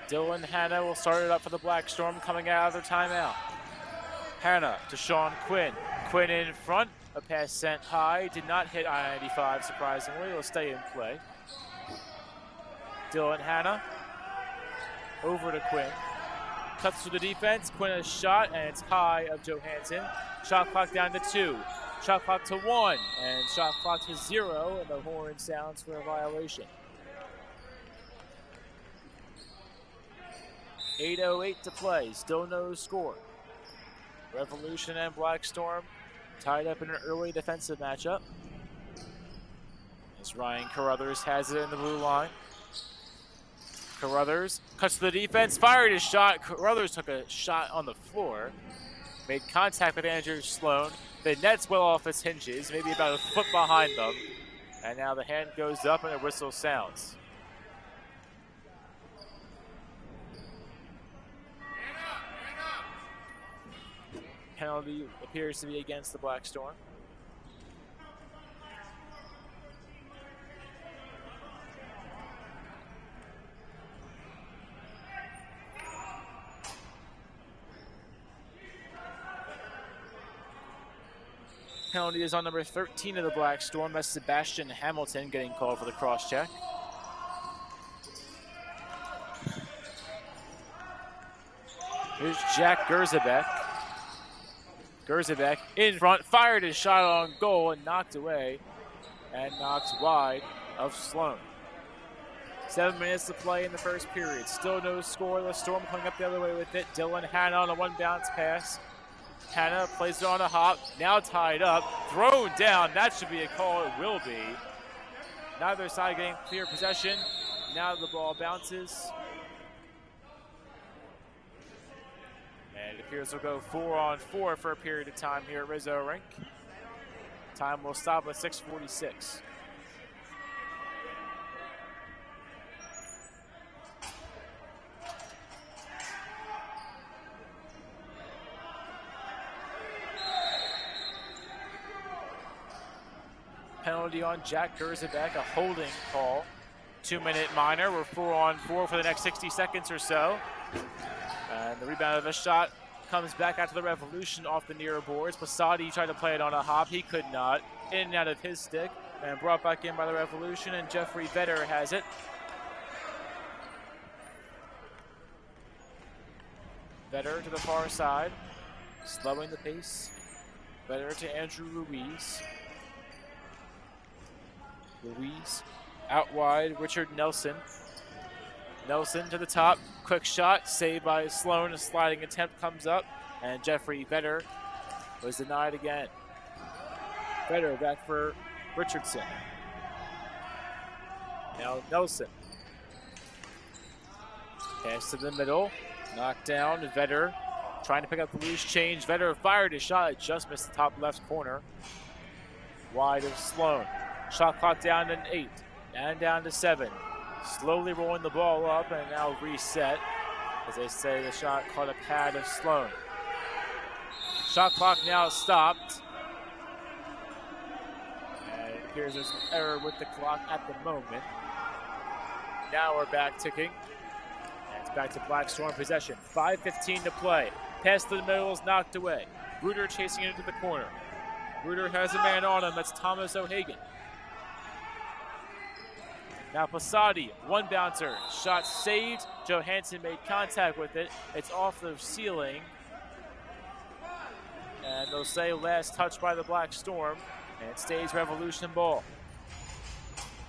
Dylan Hanna will start it up for the Black Storm coming out of their timeout. Hanna to Sean Quinn. Quinn in front. A pass sent high. Did not hit I-95, surprisingly. It'll stay in play. Dylan Hanna over to Quinn. Cuts through the defense. Quinn a shot, and it's high of Johansson. Shot clock down to 2. Shot clock to 1. And shot clock to 0. And the horn sounds for a violation. 8:08 to play, still no score. Revolution and Black Storm tied up in an early defensive matchup. As Ryan Carruthers has it in the blue line. Carruthers cuts to the defense, fired his shot. Carruthers took a shot on the floor, made contact with Andrew Sloan. The net's well off its hinges, maybe about a foot behind them. And now the hand goes up and a whistle sounds. Penalty appears to be against the Black Storm. Penalty is on number 13 of the Black Storm. That's Sebastian Hamilton getting called for the cross check. Here's Jack Gerzebek. Gerzebek in front, fired his shot on goal and knocked away and knocked wide of Sloan. 7 minutes to play in the first period. Still no score. The Storm coming up the other way with it. Dylan Hanna on a one bounce pass. Hanna plays it on a hop. Now tied up. Thrown down. That should be a call. It will be. Neither side getting clear possession. Now the ball bounces. And it appears we'll go 4-on-4 for a period of time here at Rizzo Rink. Time will stop at 6:46. Penalty on Jack Gerzebek, a holding call. 2-minute minor. We're 4-on-4 for the next 60 seconds or so. And the rebound of the shot comes back out to the Revolution off the near boards. Posadi tried to play it on a hop. He could not. In and out of his stick. And brought back in by the Revolution. And Jeffrey Vetter has it. Vetter to the far side. Slowing the pace. Vetter to Andrew Ruiz. Ruiz out wide, Richard Nelson. Nelson to the top, quick shot, saved by Sloan. A sliding attempt comes up, and Jeffrey Vetter was denied again. Vetter back for Richardson. Now Nelson. Pass to the middle, knocked down. Vetter trying to pick up the loose change. Vetter fired his shot, it just missed the top left corner. Wide of Sloan. Shot clock down to 8, and down to 7. Slowly rolling the ball up and now reset. As they say, the shot caught a pad of Sloan. Shot clock now stopped. And it appears there's an error with the clock at the moment. Now we're back ticking. And it's back to Black Storm possession. 5:15 to play. Pass to the middle is knocked away. Bruder chasing it into the corner. Bruder has a man on him. That's Thomas O'Hagan. Now Posadi, one bouncer, shot saved. Johansson made contact with it. It's off the ceiling. And they'll say last touch by the Black Storm. And it stays Revolution ball.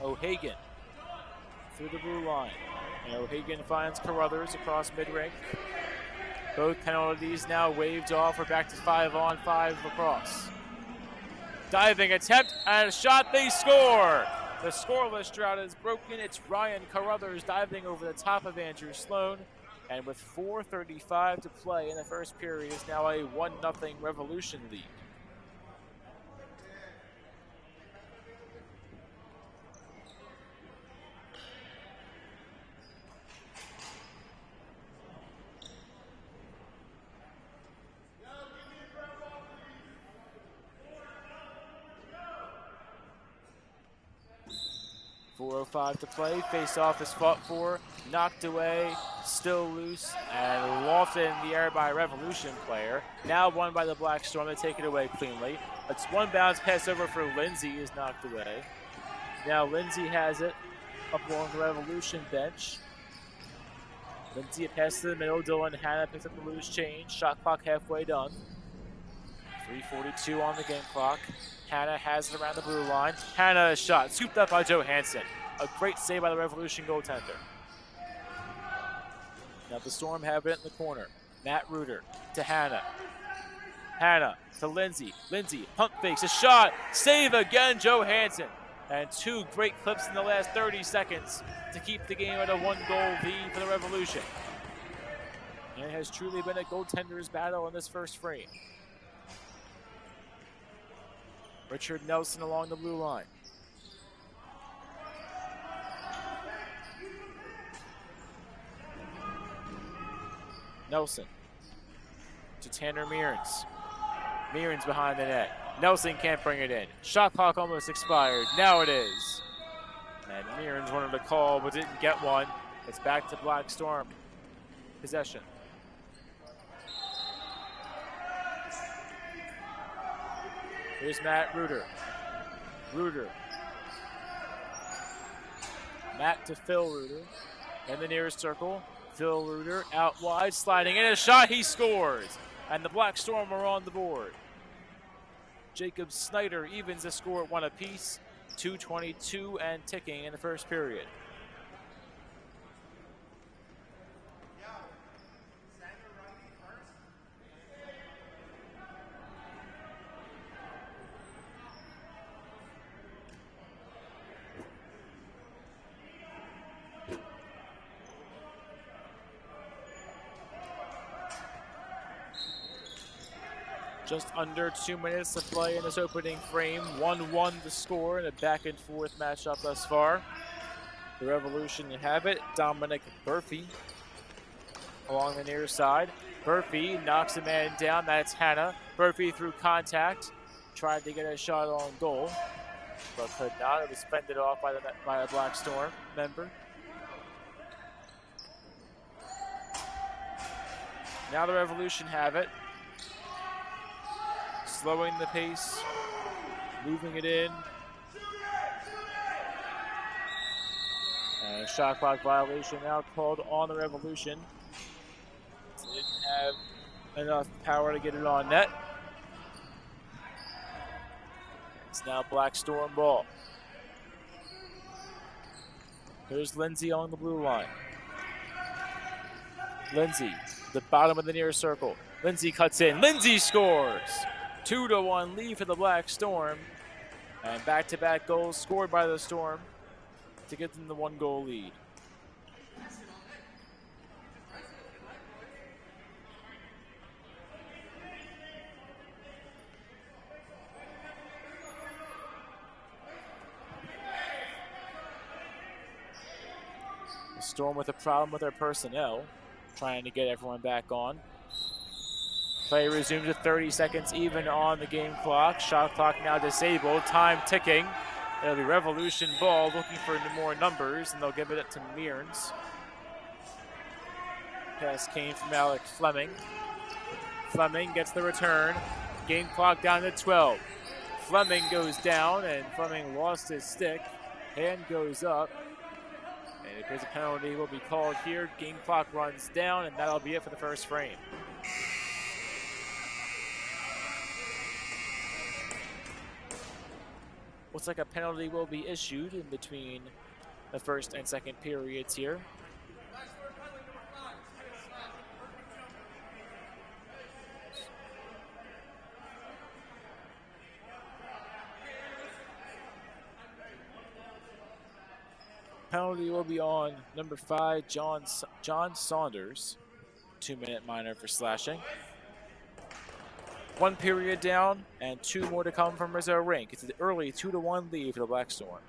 O'Hagan through the blue line. And O'Hagan finds Carruthers across mid-rink. Both penalties now waved off. We're back to 5-on-5 lacrosse. Diving attempt and a shot, they score! The scoreless drought is broken. It's Ryan Carruthers diving over the top of Andrew Sloan. And with 4:35 to play in the first period, is now a 1-0 Revolution lead. .405 to play. Face-off is fought for, knocked away, still loose, and lofted in the air by a Revolution player. Now won by the Black Storm. They take it away cleanly. It's one bounce pass over for Lindsay is knocked away. Now Lindsay has it up along the Revolution bench. Lindsay a pass to the middle. Dylan Hanna picks up the loose change. Shot clock halfway done. 3:42 on the game clock. Hanna has it around the blue line. Hanna a shot, scooped up by Johansson. A great save by the Revolution goaltender. Now the Storm have it in the corner. Matt Reuter to Hanna. Hanna to Lindsay. Lindsay, pump fakes, a shot, save again, Johansson. And two great clips in the last 30 seconds to keep the game at a 1-goal lead for the Revolution. And it has truly been a goaltender's battle in this first frame. Richard Nelson along the blue line. Nelson to Tanner Mearns. Mearns behind the net. Nelson can't bring it in. Shot clock almost expired. Now it is. And Mearns wanted a call but didn't get one. It's back to Black Storm possession. Here's Matt Reuter. Reuter. Matt to Phil Reuter. In the nearest circle. Phil Reuter out wide, sliding in a shot. He scores. And the Black Storm are on the board. Jacob Snyder evens the score at 1 apiece. 2:22 and ticking in the first period. Just under 2 minutes to play in this opening frame. 1-1 the score in a back and forth matchup thus far. The Revolution have it. Dominic Murphy along the near side. Murphy knocks a man down. That's Hannah. Murphy through contact. Tried to get a shot on goal, but could not. It was fended off by a Black Storm member. Now the Revolution have it. Slowing the pace, moving it in. And a shot clock violation now called on the Revolution. Didn't have enough power to get it on net. It's now Black Storm ball. Here's Lindsay on the blue line. Lindsay, the bottom of the near circle. Lindsay cuts in. Lindsay scores! 2-1 lead for the Black Storm. And back-to-back goals scored by the Storm to get them the 1-goal lead. The Storm with a problem with their personnel, trying to get everyone back on. Play resumes with 30 seconds even on the game clock. Shot clock now disabled. Time ticking. It'll be Revolution ball looking for more numbers, and they'll give it up to Mearns. Pass came from Alec Fleming. Fleming gets the return. Game clock down to 12. Fleming goes down, and Fleming lost his stick. Hand goes up. And if there's a penalty, will be called here. Game clock runs down, and that'll be it for the first frame. Looks like a penalty will be issued in between the first and second periods here. Penalty will be on number 5, John Saunders. 2-minute minor for slashing. 1 period down, and 2 more to come from Rizzo Rink. It's an early 2-1 lead for the Black Storm.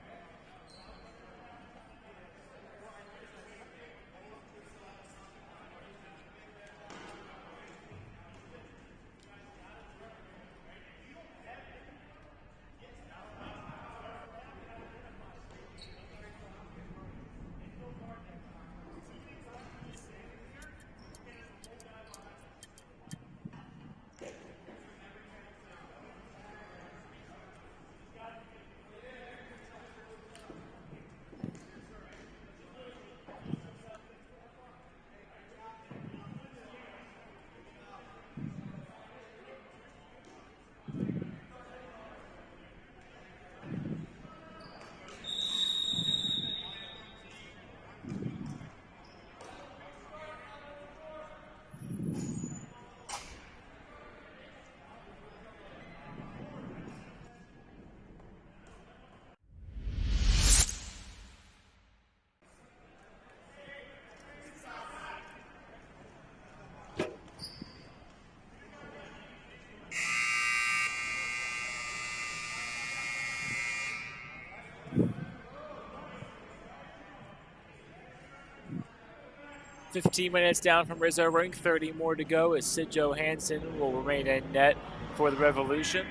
.15 minutes down from Rizzo Rink, 30 more to go as Sid Johansson will remain in net for the Revolution.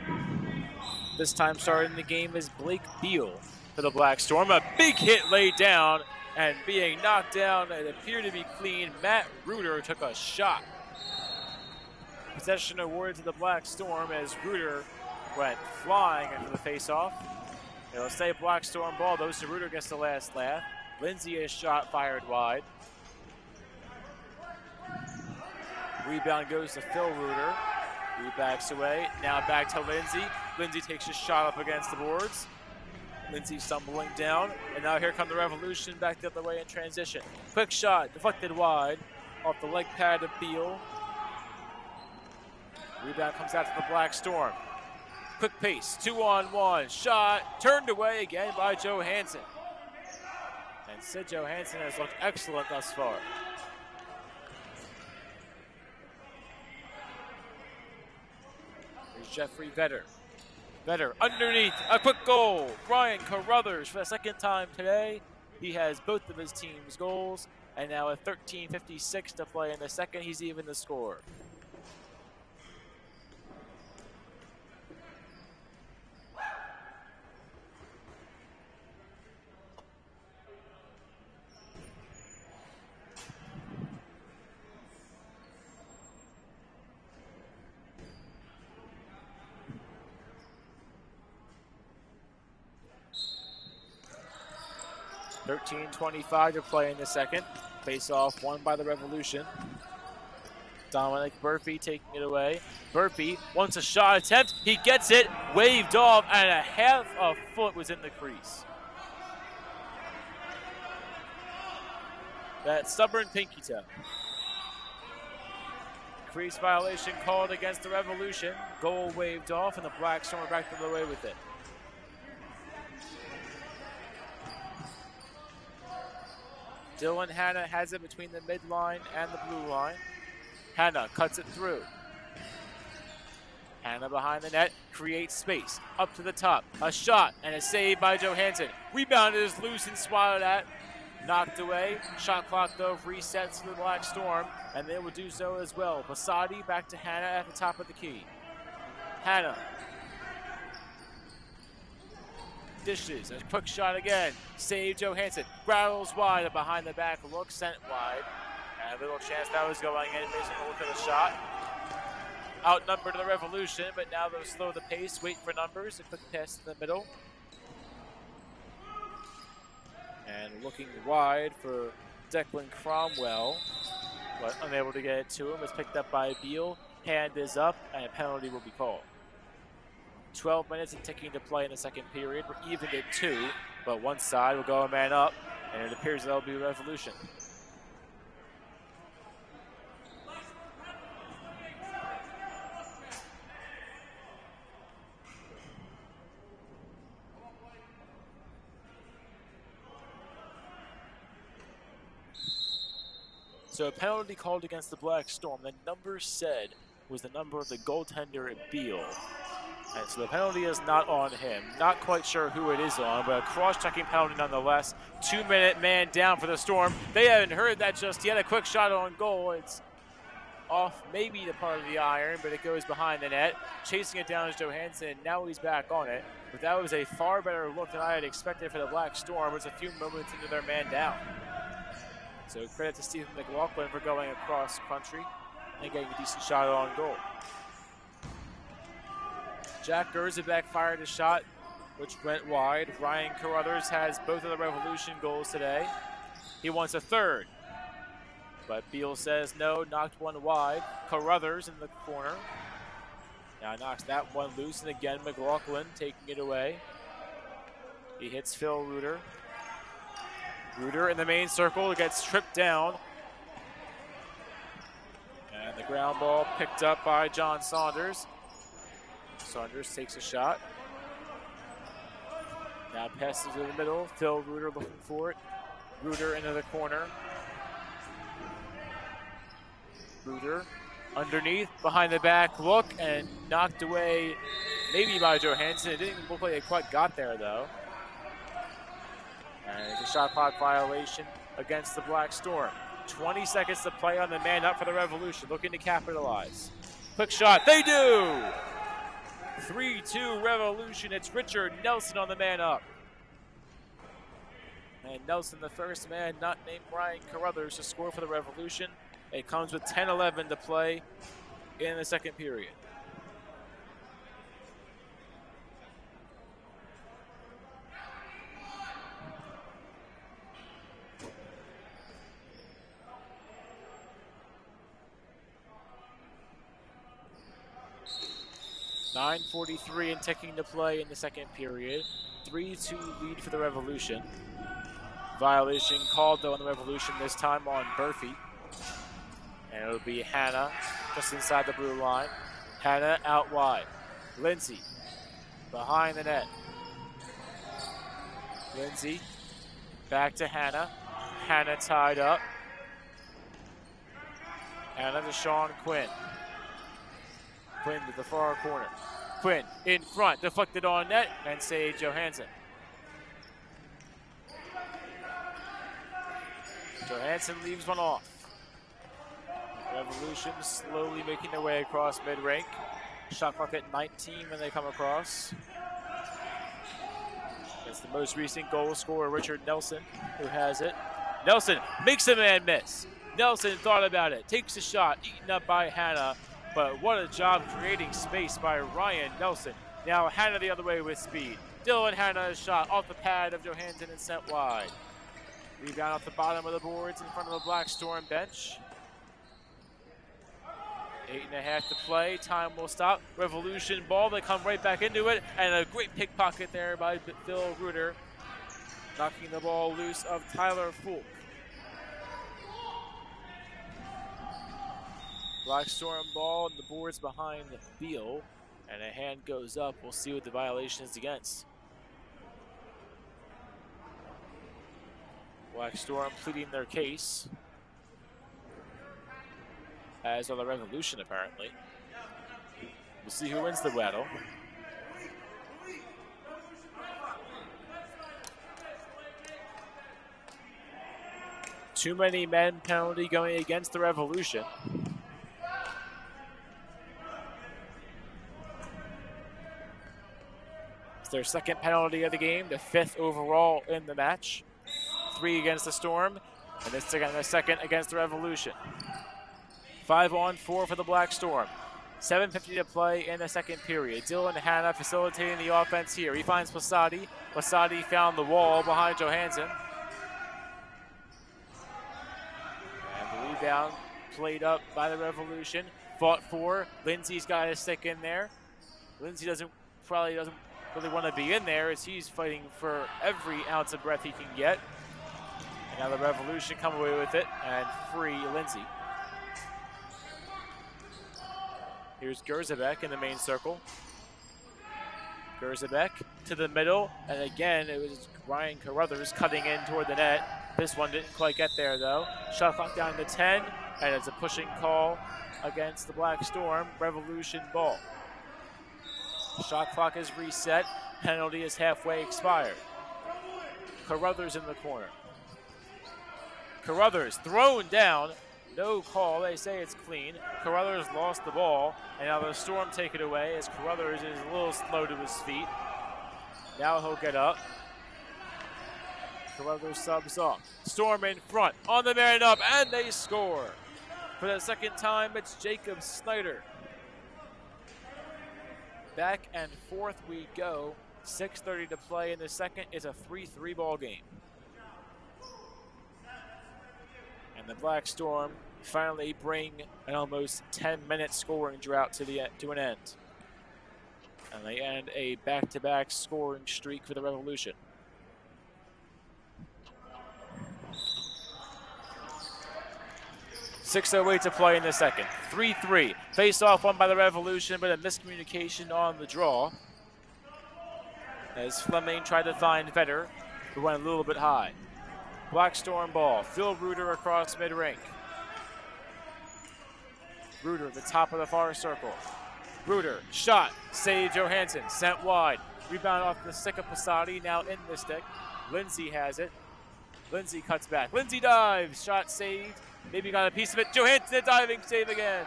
This time starting the game is Blake Beal for the Black Storm. A big hit laid down, and being knocked down, it appeared to be clean. Matt Reuter took a shot. Possession awarded to the Black Storm as Reuter went flying into the face-off. It'll stay Black Storm ball, though. So Reuter gets the last laugh. Lindsay is shot fired wide. Rebound goes to Phil Reuter. He backs away. Now back to Lindsay. Lindsay takes a shot up against the boards. Lindsay stumbling down. And now here come the Revolution back the other way in transition. Quick shot, deflected wide off the leg pad of Beal. Rebound comes out to the Black Storm. Quick pace, 2-on-1, shot, turned away again by Johansson. And Sid Johansson has looked excellent thus far. Here's Jeffrey Vetter. Vetter underneath, a quick goal. Ryan Carruthers for the second time today. He has both of his team's goals, and now at 13:56 to play in the second, he's even the score. .25 to play in the second. Face-off won by the Revolution. Dominic Burfee taking it away. Burfee wants a shot attempt. He gets it, waved off, and a half a foot was in the crease. That stubborn pinky toe. Crease violation called against the Revolution. Goal waved off, and the Black Storm are back the other way with it. Dylan Hanna has it between the midline and the blue line. Hanna cuts it through. Hanna behind the net, creates space, up to the top. A shot and a save by Johansson. Rebound is loose and swatted at. Knocked away. Shot clock though resets for the Black Storm, and they will do so as well. Basadi back to Hanna at the top of the key. Hanna. Dishes, a quick shot again. Save Johansson. Rattles wide, a behind the back look sent wide. And a little chance that was going in. Basically look at the shot. Outnumbered to the Revolution, but now they'll slow the pace, wait for numbers. A quick pass in the middle. And looking wide for Declan Cromwell, but unable to get it to him. It's picked up by Beal. Hand is up, and a penalty will be called. 12 minutes and ticking to play in the second period. We're even at 2, but one side will go a man up, and it appears that'll be a Revolution. So a penalty called against the Black Storm. The number said was the number of the goaltender at Beal. And so the penalty is not on him. Not quite sure who it is on, but a cross-checking penalty nonetheless. 2-minute man down for the Storm. They haven't heard that just yet. A quick shot on goal. It's off maybe the part of the iron, but it goes behind the net. Chasing it down is Johansson. Now he's back on it. But that was a far better look than I had expected for the Black Storm. It was a few moments into their man down. So credit to Stephen McLaughlin for going across country and getting a decent shot on goal. Jack Gerzebek fired a shot, which went wide. Ryan Carruthers has both of the Revolution goals today. He wants a third, but Beal says no, knocked one wide. Carruthers in the corner. Now knocks that one loose, and again McLaughlin taking it away. He hits Phil Reuter. Reuter in the main circle gets tripped down. And the ground ball picked up by John Saunders. Saunders takes a shot. Now passes to the middle. Phil Reuter looking for it. Reuter into the corner. Reuter underneath, behind the back look, and knocked away maybe by Johansson. It didn't look like it quite got there though. And it's a shot clock violation against the Black Storm. 20 seconds to play on the man up for the Revolution, looking to capitalize. Quick shot, they do! 3-2 Revolution. It's Richard Nelson on the man up. And Nelson, the first man not named Ryan Carruthers, to score for the Revolution. It comes with 10-11 to play in the second period. 9:43 and ticking to play in the second period. 3-2 lead for the Revolution. Violation called though on the Revolution, this time on Murphy. And it'll be Hannah just inside the blue line. Hannah out wide. Lindsay behind the net. Lindsay back to Hannah. Hannah tied up. Hannah to Sean Quinn. Quinn to the far corner. Quinn in front, deflected on net, and saved Johansson. Johansson leaves one off. Revolution slowly making their way across mid-rink. Shot clock at 19 when they come across. It's the most recent goal scorer, Richard Nelson, who has it. Nelson makes a man miss. Nelson thought about it, takes a shot, eaten up by Hannah, but what a job creating space by Ryan Nelson. Now Hannah the other way with speed. Dylan Hannah's shot off the pad of Johansson and sent wide. Rebound off the bottom of the boards in front of the Black Storm bench. 8.5 to play, time will stop. Revolution ball, they come right back into it, and a great pickpocket there by Phil Reuter, knocking the ball loose of Tyler Fulk. Black Storm ball and the boards behind Beal, and a hand goes up. We'll see what the violation is against. Black Storm pleading their case, as are the Revolution apparently. We'll see who wins the battle. Too many men penalty going against the Revolution. It's their second penalty of the game, the 5th overall in the match. 3 against the Storm, and this again the 2nd against the Revolution. 5-on-4 for the Black Storm. 7:50 to play in the second period. Dylan Hannah facilitating the offense here. He finds Posadi. Posadi found the wall behind Johansson. And the rebound played up by the Revolution. Fought for. Lindsay's got his stick in there. Lindsay probably doesn't really want to be in there as he's fighting for every ounce of breath he can get. And now the Revolution come away with it and free Lindsay. Here's Gerzabek in the main circle. Gerzabek to the middle, and again it was Ryan Carruthers cutting in toward the net. This one didn't quite get there though. Shot clock down to 10, and it's a pushing call against the Black Storm. Revolution ball. Shot clock is reset. Penalty is halfway expired. Carruthers in the corner. Carruthers thrown down. No call, they say it's clean. Carruthers lost the ball, and now the Storm take it away as Carruthers is a little slow to his feet. Now he'll get up. Carruthers subs off. Storm in front, on the man up, and they score. For the second time, it's Jacob Snyder. Back and forth we go. 6:30 to play in the second. It's a 3-3 ball game. And the Black Storm finally bring an almost 10-minute scoring drought to an end. And they end a back-to-back scoring streak for the Revolution. .608 to play in the second. 3-3. Face-off won by the Revolution, but a miscommunication on the draw, as Fleming tried to find Vetter, who went a little bit high. Black Storm ball. Phil Reuter across mid-rink. Reuter at the top of the far circle. Reuter, shot, saved Johansson, sent wide. Rebound off the stick of Posadi, now in the stick. Lindsay has it. Lindsay cuts back. Lindsay dives, shot saved. Maybe got a piece of it. Johansson, a diving save again.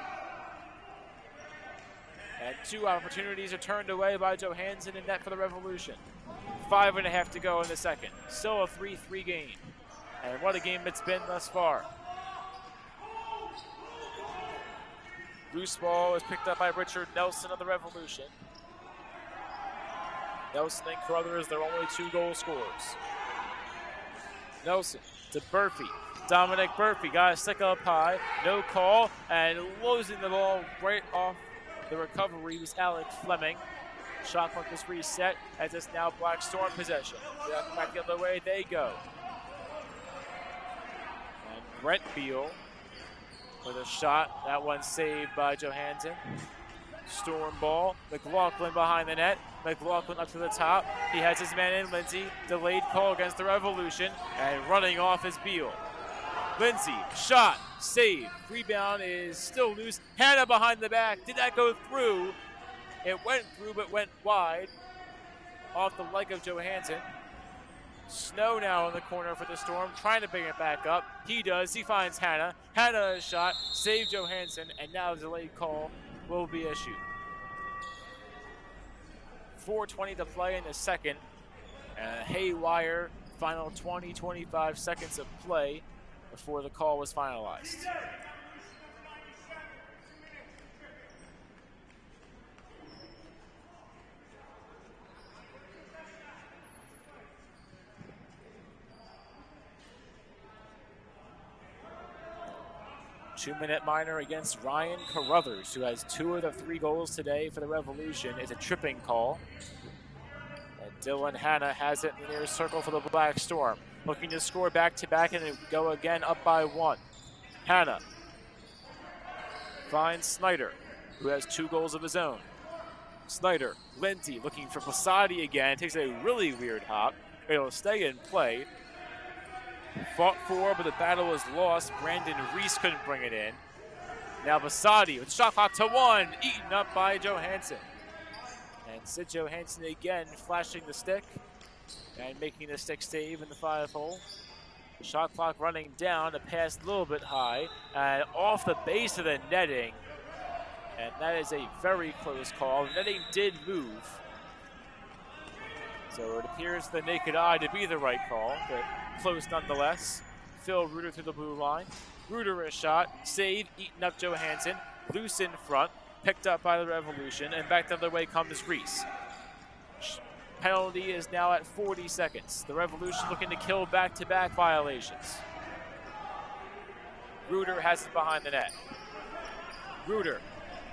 And 2 opportunities are turned away by Johansson in net for the Revolution. 5.5 to go in the second. Still a 3-3 game. And what a game it's been thus far. Loose ball is picked up by Richard Nelson of the Revolution. Nelson and Carruthers, their only 2 goal scorers. Nelson to Murphy. Dominic Murphy got a stick up high, no call, and losing the ball right off The recovery was Alec Fleming. Shot clock was reset as it's now Black Storm possession. Back the other way they go. And Brent Beal with a shot. That one saved by Johansson. Storm ball. McLaughlin behind the net. McLaughlin up to the top. He has his man in. Lindsay, delayed call against the Revolution. And running off is Beal. Lindsay, shot, save. Rebound is still loose. Hannah behind the back. Did that go through? It went through, but went wide. Off the leg of Johansson. Snow now in the corner for the Storm, trying to bring it back up. He does. He finds Hannah. Hannah a shot, save Johansson, and now the delayed call will be issued. 4:20 to play in the second. Haywire, final 20-25 seconds of play before the call was finalized. Two-minute minor against Ryan Carruthers, who has 2 of the 3 goals today for the Revolution. It's a tripping call. And Dylan Hannah has it in the near circle for the Black Storm. Looking to score back-to-back and go again up by 1. Hannah finds Snyder, who has 2 goals of his own. Snyder, Lindsay looking for Posadi again. Takes a really weird hop. It'll stay in play. Fought for, but the battle was lost. Brandon Reese couldn't bring it in. Now Posadi with shot clock to 1, eaten up by Johansson. And Sid Johansson again flashing the stick and making the stick save in the 5-hole. Shot clock running down, a pass a little bit high, and off the base of the netting. And that is a very close call. The netting did move. So it appears to the naked eye to be the right call, but close nonetheless. Phil Reuter through the blue line. Reuter a shot, save, eaten up Johansson. Loose in front, picked up by the Revolution, and back the other way comes Reese. Penalty is now at 40 seconds. The Revolution looking to kill back-to-back violations. Reuter has it behind the net. Reuter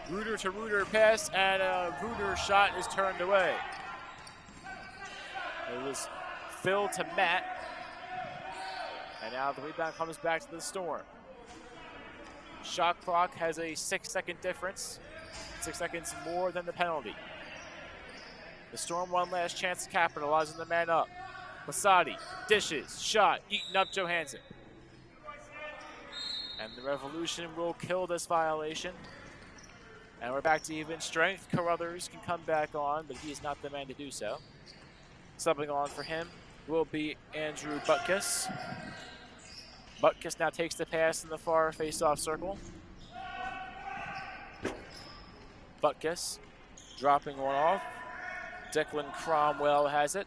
to Reuter pass, and a Reuter shot is turned away. It was Phil to Matt, and now the rebound comes back to the Storm. Shot clock has a 6-second difference, 6 seconds more than the penalty. The Storm one last chance to capitalize on the man up. Posadi dishes, shot, eaten up Johansson. And the Revolution will kill this violation. And we're back to even strength. Carruthers can come back on, but he is not the man to do so. Subbing on for him will be Andrew Butkus. Butkus now takes the pass in the far face-off circle. Butkus dropping one off. Declan Cromwell has it.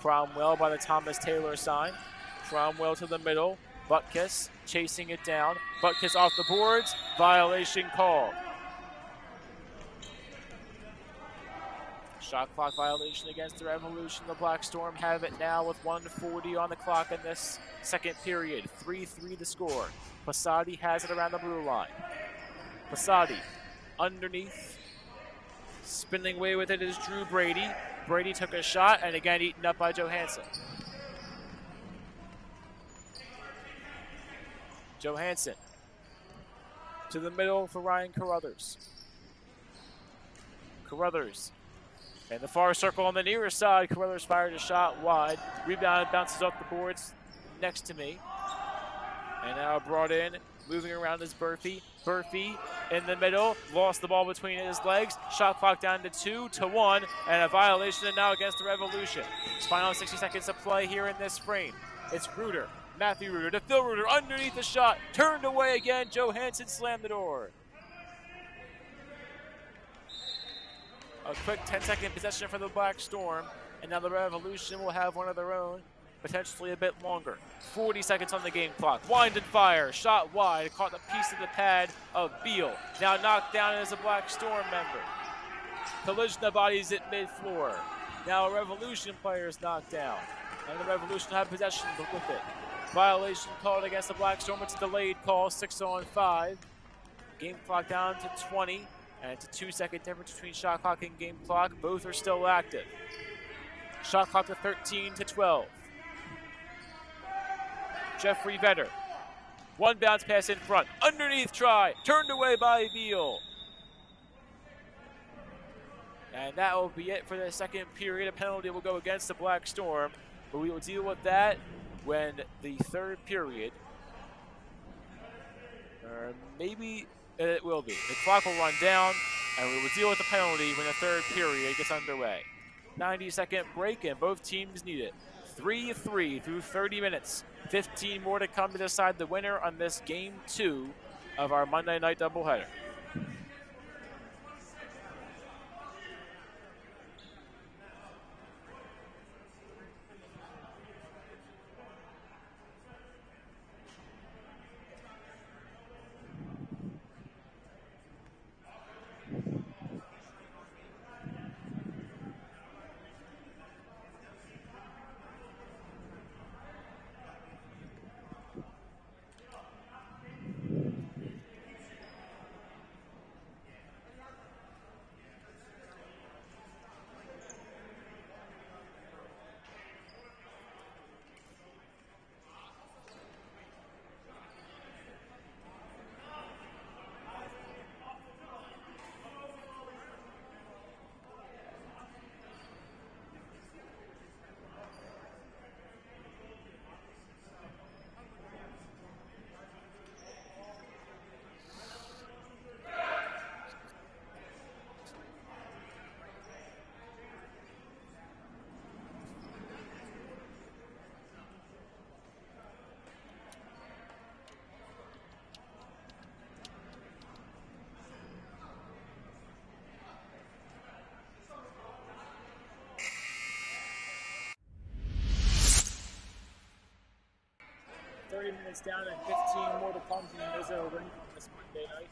Cromwell by the Thomas Taylor sign. Cromwell to the middle. Butkus chasing it down. Butkus off the boards. Violation called. Shot clock violation against the Revolution. The Black Storm have it now with 1:40 on the clock in this second period. 3-3 to score. Posadi has it around the blue line. Posadi underneath. Spinning away with it is Drew Brady. Brady took a shot and again eaten up by Johansson. Johansson to the middle for Ryan Carruthers. Carruthers in the far circle on the near side. Carruthers fired a shot wide. Rebound bounces off the boards next to me. And now brought in, moving around is Burfee. Burfee in the middle, lost the ball between his legs. Shot clock down to 2-1, and a violation now against the Revolution. It's final 60 seconds of play here in this frame. It's Reuter, Matthew Reuter to Phil Reuter underneath the shot. Turned away again. Johansson slammed the door. A quick 10-second possession for the Black Storm, and now the Revolution will have one of their own, potentially a bit longer. 40 seconds on the game clock. Wind and fire, shot wide, caught the piece of the pad of Beal. Now knocked down as a Black Storm member. Kalijna bodies it mid-floor. Now a Revolution player is knocked down, and the Revolution have possession with it. Violation called against the Black Storm. It's a delayed call, 6-on-5. Game clock down to 20. And it's a 2-second difference between shot clock and game clock. Both are still active. Shot clock to 13-12. Jeffrey Vetter. One bounce pass in front. Underneath try. Turned away by Beal. And that will be it for the second period. A penalty will go against the Black Storm. But we will deal with that when the third period, or maybe it will be. The clock will run down, and we will deal with the penalty when the third period gets underway. 90-second break, and both teams need it. 3-3 through 30 minutes. 15 more to come to decide the winner on this Game 2 of our Monday night doubleheader. Minutes down and 15 more to come from the Mizzo rink on this Monday night.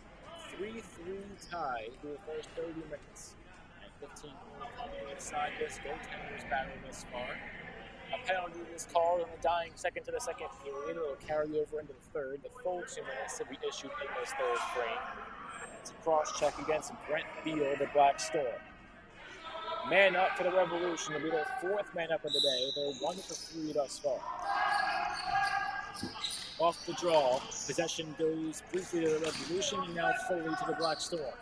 3-3 tie through the first 30 minutes. And 15 more to come inside this goaltenders battle thus far. A penalty is called in the dying second to the second period. It will carry over into the third. The full 2 minutes to be issued in this third frame. It's a cross check against Brent Beal, the Black Storm. Man up for the Revolution. It'll be their fourth man up of the day. They're 1 for 3 thus far. Off the draw, possession goes briefly to the Revolution and now fully to the Black Storm.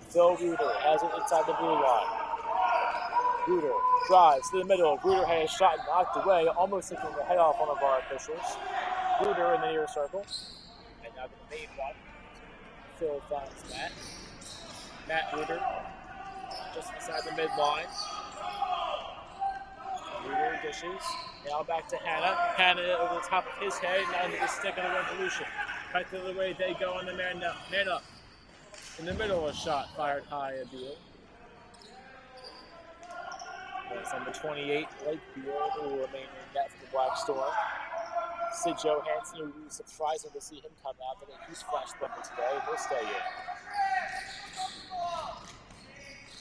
Phil Reuter has it inside the blue line. Reuter drives to the middle. Reuter has a shot knocked away, almost taking the head off one of our officials. Reuter in the near circle. And now the main one. Phil finds Matt. Matt Reuter just inside the midline. Reuter dishes. Now back to Hannah. Hannah over the top of his head, now into the stick of the Revolution. Back to the way they go on the man up. In the middle, a shot fired high at Beal. That's number 28, Blake Beal, who will remain in net for the Black Storm. Sid Johansson, who was surprising to see him come out. I think he's flashed bumper today. He'll stay in.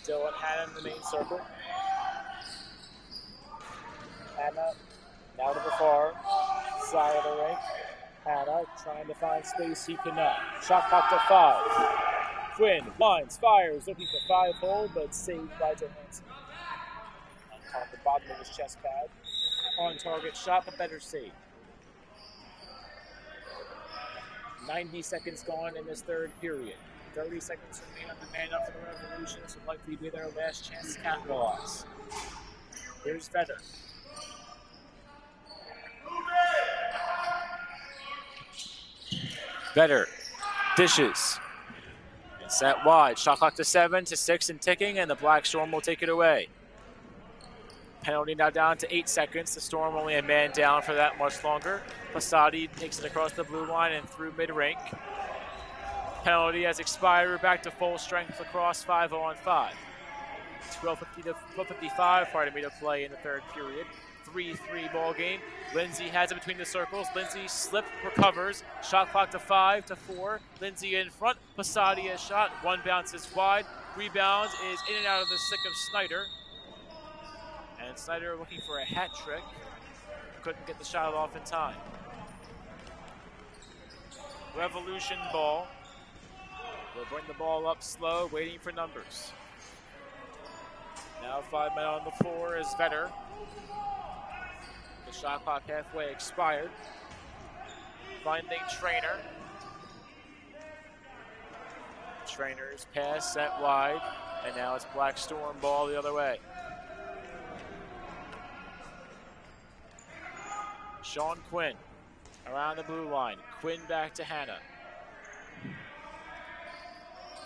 Dylan Hannah in the main circle. Hannah now to the far side of the rink. Hannah trying to find space, he cannot. Shot clock to 5. Quinn lines, fires, looking for 5-hole, but saved by Johansson. On the bottom of his chest pad. On target shot, but better save. 90 seconds gone in this third period. 30 seconds remain on the man up for the Revolution. This will likely be their last chance to capitalize. Here's Vetter. Vetter dishes. It's set wide. Shot clock to 7 to 6 and ticking, and the Black Storm will take it away. Penalty now down to 8 seconds. The Storm only a man down for that much longer. Passati takes it across the blue line and through mid-rink. Penalty has expired. We're back to full strength across 5-on-5. 12:50 to 12:55, to play in the third period. 3-3 ball game. Lindsay has it between the circles. Lindsay slipped, recovers. Shot clock to 5 to 4. Lindsay in front. Passati has shot. One bounces wide. Rebound is in and out of the stick of Snyder. And Snyder looking for a hat trick. Couldn't get the shot off in time. Revolution ball. We'll bring the ball up slow, waiting for numbers. Now 5 men on the floor is Vetter. The shot clock halfway expired. Finding Trainer. Trainer's pass set wide, and now it's Black Storm ball the other way. Sean Quinn around the blue line. Quinn back to Hannah.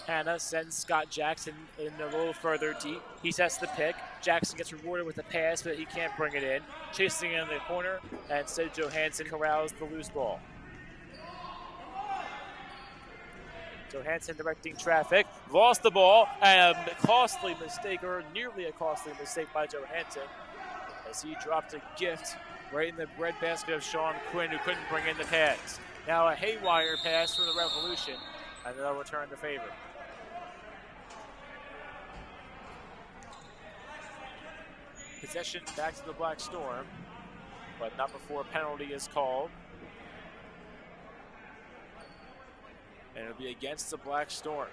Hannah sends Scott Jackson in a little further deep. He sets the pick. Jackson gets rewarded with a pass, but he can't bring it in. Chasing in the corner, and instead Johansson corrals the loose ball. Johansson directing traffic, lost the ball, and a costly mistake, or nearly a costly mistake by Johansson, as he dropped a gift right in the breadbasket of Sean Quinn, who couldn't bring in the pass. Now a haywire pass for the Revolution, and they'll return the favor. Possession back to the Black Storm, but not before a penalty is called. And it'll be against the Black Storm.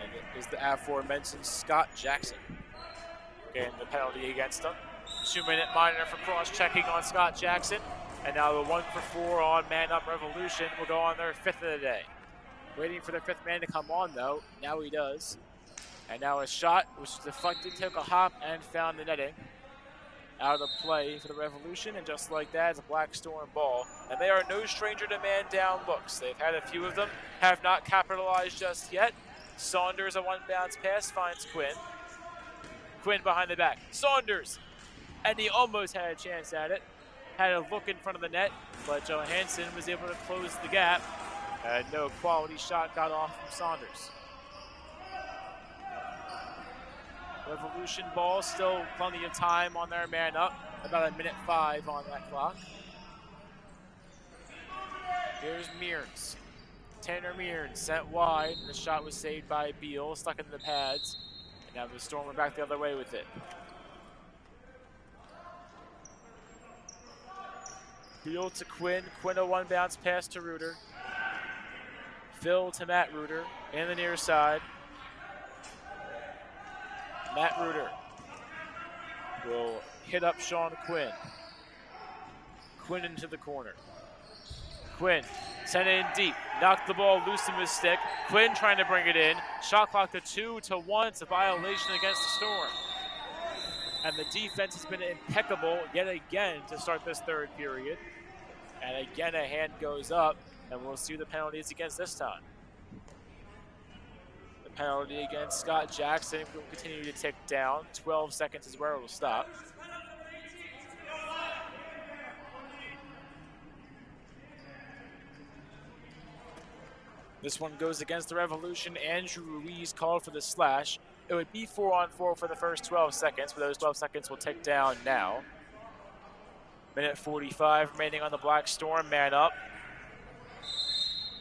And it is the aforementioned Scott Jackson getting the penalty against him. 2-minute minor for cross-checking on Scott Jackson. And now the 1 for 4 on Man Up Revolution will go on their 5th of the day. Waiting for their 5th man to come on, though. Now he does. And now a shot, which was deflected, took a hop, and found the netting. Out of play for the Revolution, and just like that, it's a Black Storm ball. And they are no stranger to man-down looks. They've had a few of them, have not capitalized just yet. Saunders, a one-bounce pass, finds Quinn. Quinn behind the back. Saunders! And he almost had a chance at it. Had a look in front of the net, but Johansson was able to close the gap. And no quality shot got off from Saunders. Revolution ball, still plenty of time on their man up. About 1:05 on that clock. Here's Mearns. Tanner Mearns sent wide. The shot was saved by Beal, stuck into the pads. And now the Storm are back the other way with it. Beal to Quinn. Quinn a one-bounce pass to Reuter. Phil to Matt Reuter in the near side. Matt Reuter will hit up Sean Quinn. Quinn into the corner. Quinn sent it in deep. Knocked the ball loose from his stick. Quinn trying to bring it in. Shot clock to 2-1. It's a violation against the Storm. And the defense has been impeccable yet again to start this third period. And again, a hand goes up, and we'll see the penalties against this time. Penalty against Scott Jackson will continue to tick down. 12 seconds is where it will stop. This one goes against the Revolution. Andrew Ruiz called for the slash. It would be 4-on-4 for the first 12 seconds, but those 12 seconds will tick down now. 1:45 remaining on the Black Storm, man up.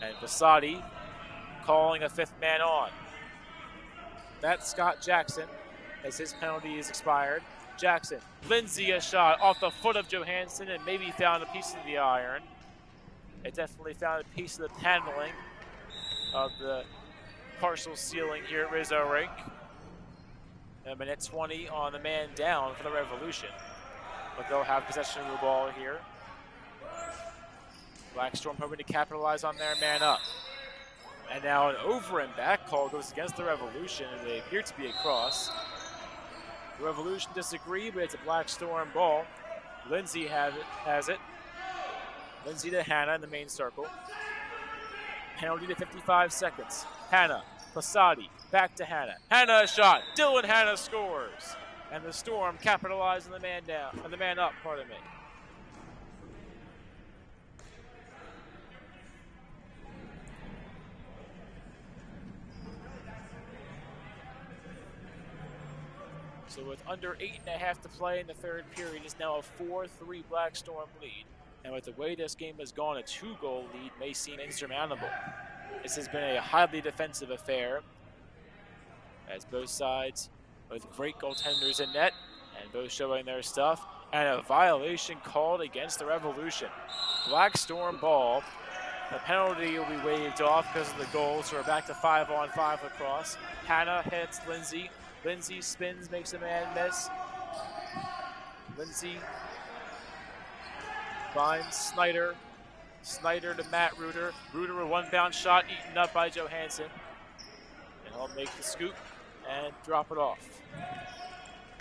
And Vasati calling a 5th man on. That's Scott Jackson, as his penalty is expired. Jackson, Lindsay a shot off the foot of Johansson and maybe found a piece of the iron. It definitely found a piece of the paneling of the partial ceiling here at Rizzo Rink. 1:20 on the man down for the Revolution. But they'll have possession of the ball here. Black Storm hoping to capitalize on their man up. And now an over and back call goes against the Revolution, and they appear to be a cross. The Revolution disagree, but it's a Black Storm ball. Lindsay has it. Lindsay to Hannah in the main circle. Penalty to 55 seconds. Hannah, Passati, back to Hannah. Hannah a shot. Dylan Hannah scores. And the Storm capitalize on the man down, on the man up, pardon me. So with under 8.5 to play in the third period, it's now a 4-3 Black Storm lead. And with the way this game has gone, a 2-goal lead may seem insurmountable. This has been a highly defensive affair, as both sides with great goaltenders in net and both showing their stuff. And a violation called against the Revolution. Black Storm ball The penalty will be waved off because of the goal, so we're back to 5-on-5 lacrosse. Hannah hits Lindsay. Lindsay spins, makes a man miss. Lindsay finds Snyder. Snyder to Matt Reuter. Reuter a one-bound shot eaten up by Johansson. And he'll make the scoop and drop it off.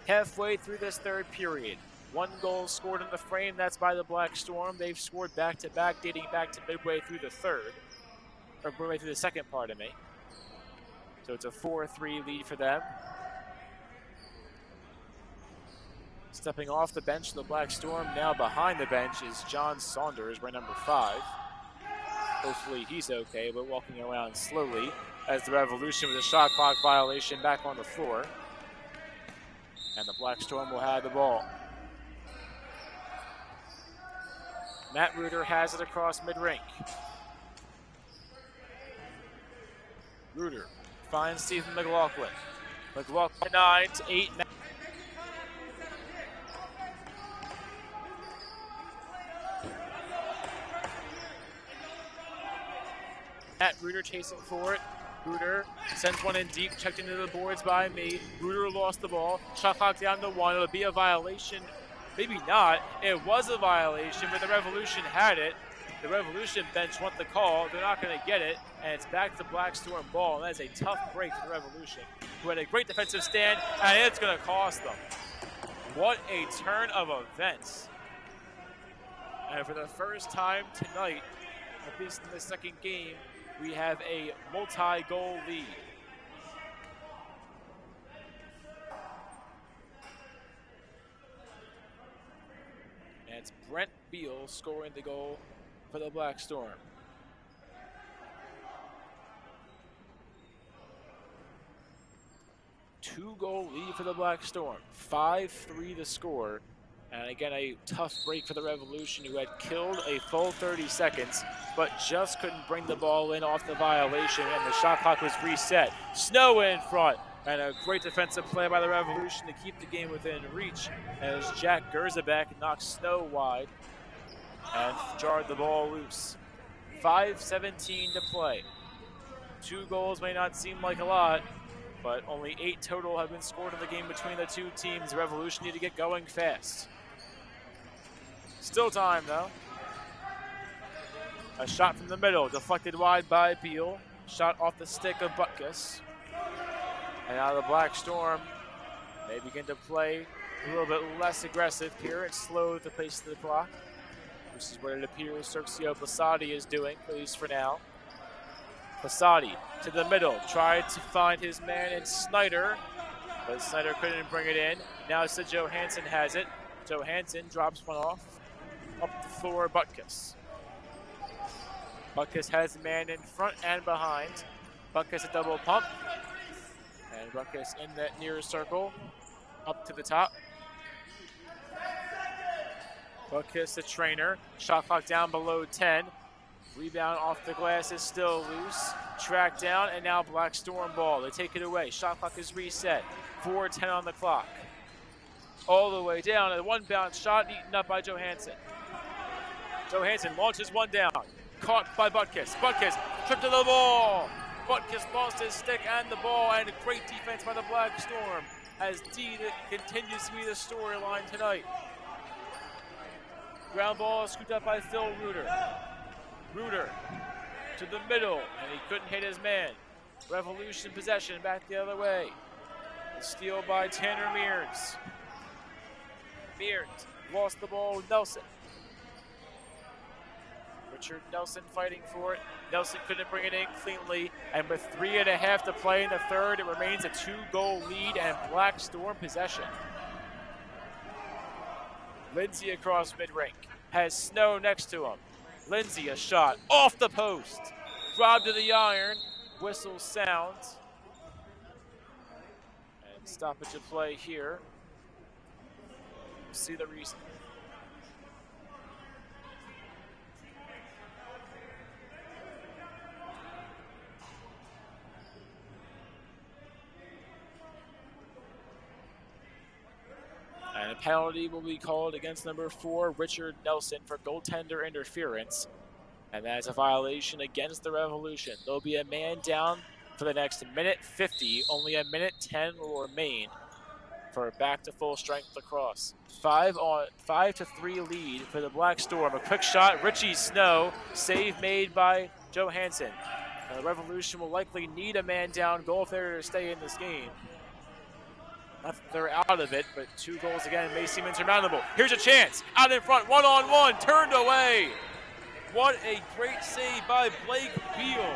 Halfway through this third period, 1 goal scored in the frame. That's by the Black Storm. They've scored back-to-back, dating back to midway through the third. Or midway through the second, pardon me. So it's a 4-3 lead for them. Stepping off the bench, the Black Storm. Now behind the bench is John Saunders, wearing number 5. Hopefully he's okay, but walking around slowly as the Revolution with a shot clock violation back on the floor. And the Black Storm will have the ball. Matt Reuter has it across mid-rink. Reuter finds Stephen McLaughlin. McLaughlin 9-8. Matt Reuter chasing for it. Reuter sends one in deep, checked into the boards by me. Reuter lost the ball. Shot clock down to 1. It'll be a violation. Maybe not. It was a violation, but the Revolution had it. The Revolution bench want the call. They're not going to get it, and it's back to Black Storm ball. And that's a tough break for the Revolution, who had a great defensive stand, and it's going to cost them. What a turn of events. And for the first time tonight, at least in the second game, we have a multi-goal lead. And it's Brent Beal scoring the goal for the Black Storm. Two-goal lead for the Black Storm. 5-3 the score. And again, a tough break for the Revolution, who had killed a full 30 seconds, but just couldn't bring the ball in off the violation, and the shot clock was reset. Snow in front, and a great defensive play by the Revolution to keep the game within reach, as Jack Gerzabek knocks Snow wide and jarred the ball loose. 5:17 to play. 2 goals may not seem like a lot, but only 8 total have been scored in the game between the two teams. The Revolution need to get going fast. Still time, though. A shot from the middle, deflected wide by Beal. Shot off the stick of Butkus. And now the Black Storm, they begin to play a little bit less aggressive here and slow the pace of the clock. This is what it appears Sergio Posadi is doing, at least for now. Posadi to the middle, tried to find his man in Snyder, but Snyder couldn't bring it in. Now it's Johansson has it. Johansson drops one off. Up the floor, Butkus. Butkus has a man in front and behind. Butkus a double pump. And Butkus in that near circle, up to the top. Butkus the trainer, shot clock down below 10. Rebound off the glass is still loose. Tracked down, and now Black Storm ball. They take it away. Shot clock is reset. 4:10 on the clock. All the way down, and a one-bound shot eaten up by Johansson. Johansson launches one down. Caught by Butkus. Butkus tripped to the ball. Butkus lost his stick and the ball, and a great defense by the Black Storm, as D continues to be the storyline tonight. Ground ball scooped up by Phil Reuter. Reuter to the middle, and he couldn't hit his man. Revolution possession back the other way. The steal by Tanner Mearns. Mearns lost the ball, Nelson. Richard Nelson fighting for it. Nelson couldn't bring it in cleanly, and with 3.5 to play in the third, it remains a 2-goal lead and Black Storm possession. Lindsay across mid-rink, has Snow next to him. Lindsay a shot off the post, robbed to the iron, whistle sounds. And stoppage of play here. We'll see the reason. And a penalty will be called against number 4, Richard Nelson, for goaltender interference. And that's a violation against the Revolution. There'll be a man down for the next minute 50. Only a minute 10 will remain for back to full strength lacrosse. 5-3 lead for the Black Storm. A quick shot, Richie Snow, save made by Johansson. The Revolution will likely need a man down goal if they're to stay in this game. Not that they're out of it, but 2 goals again may seem insurmountable. Here's a chance, out in front, one-on-one, turned away. What a great save by Blake Beal.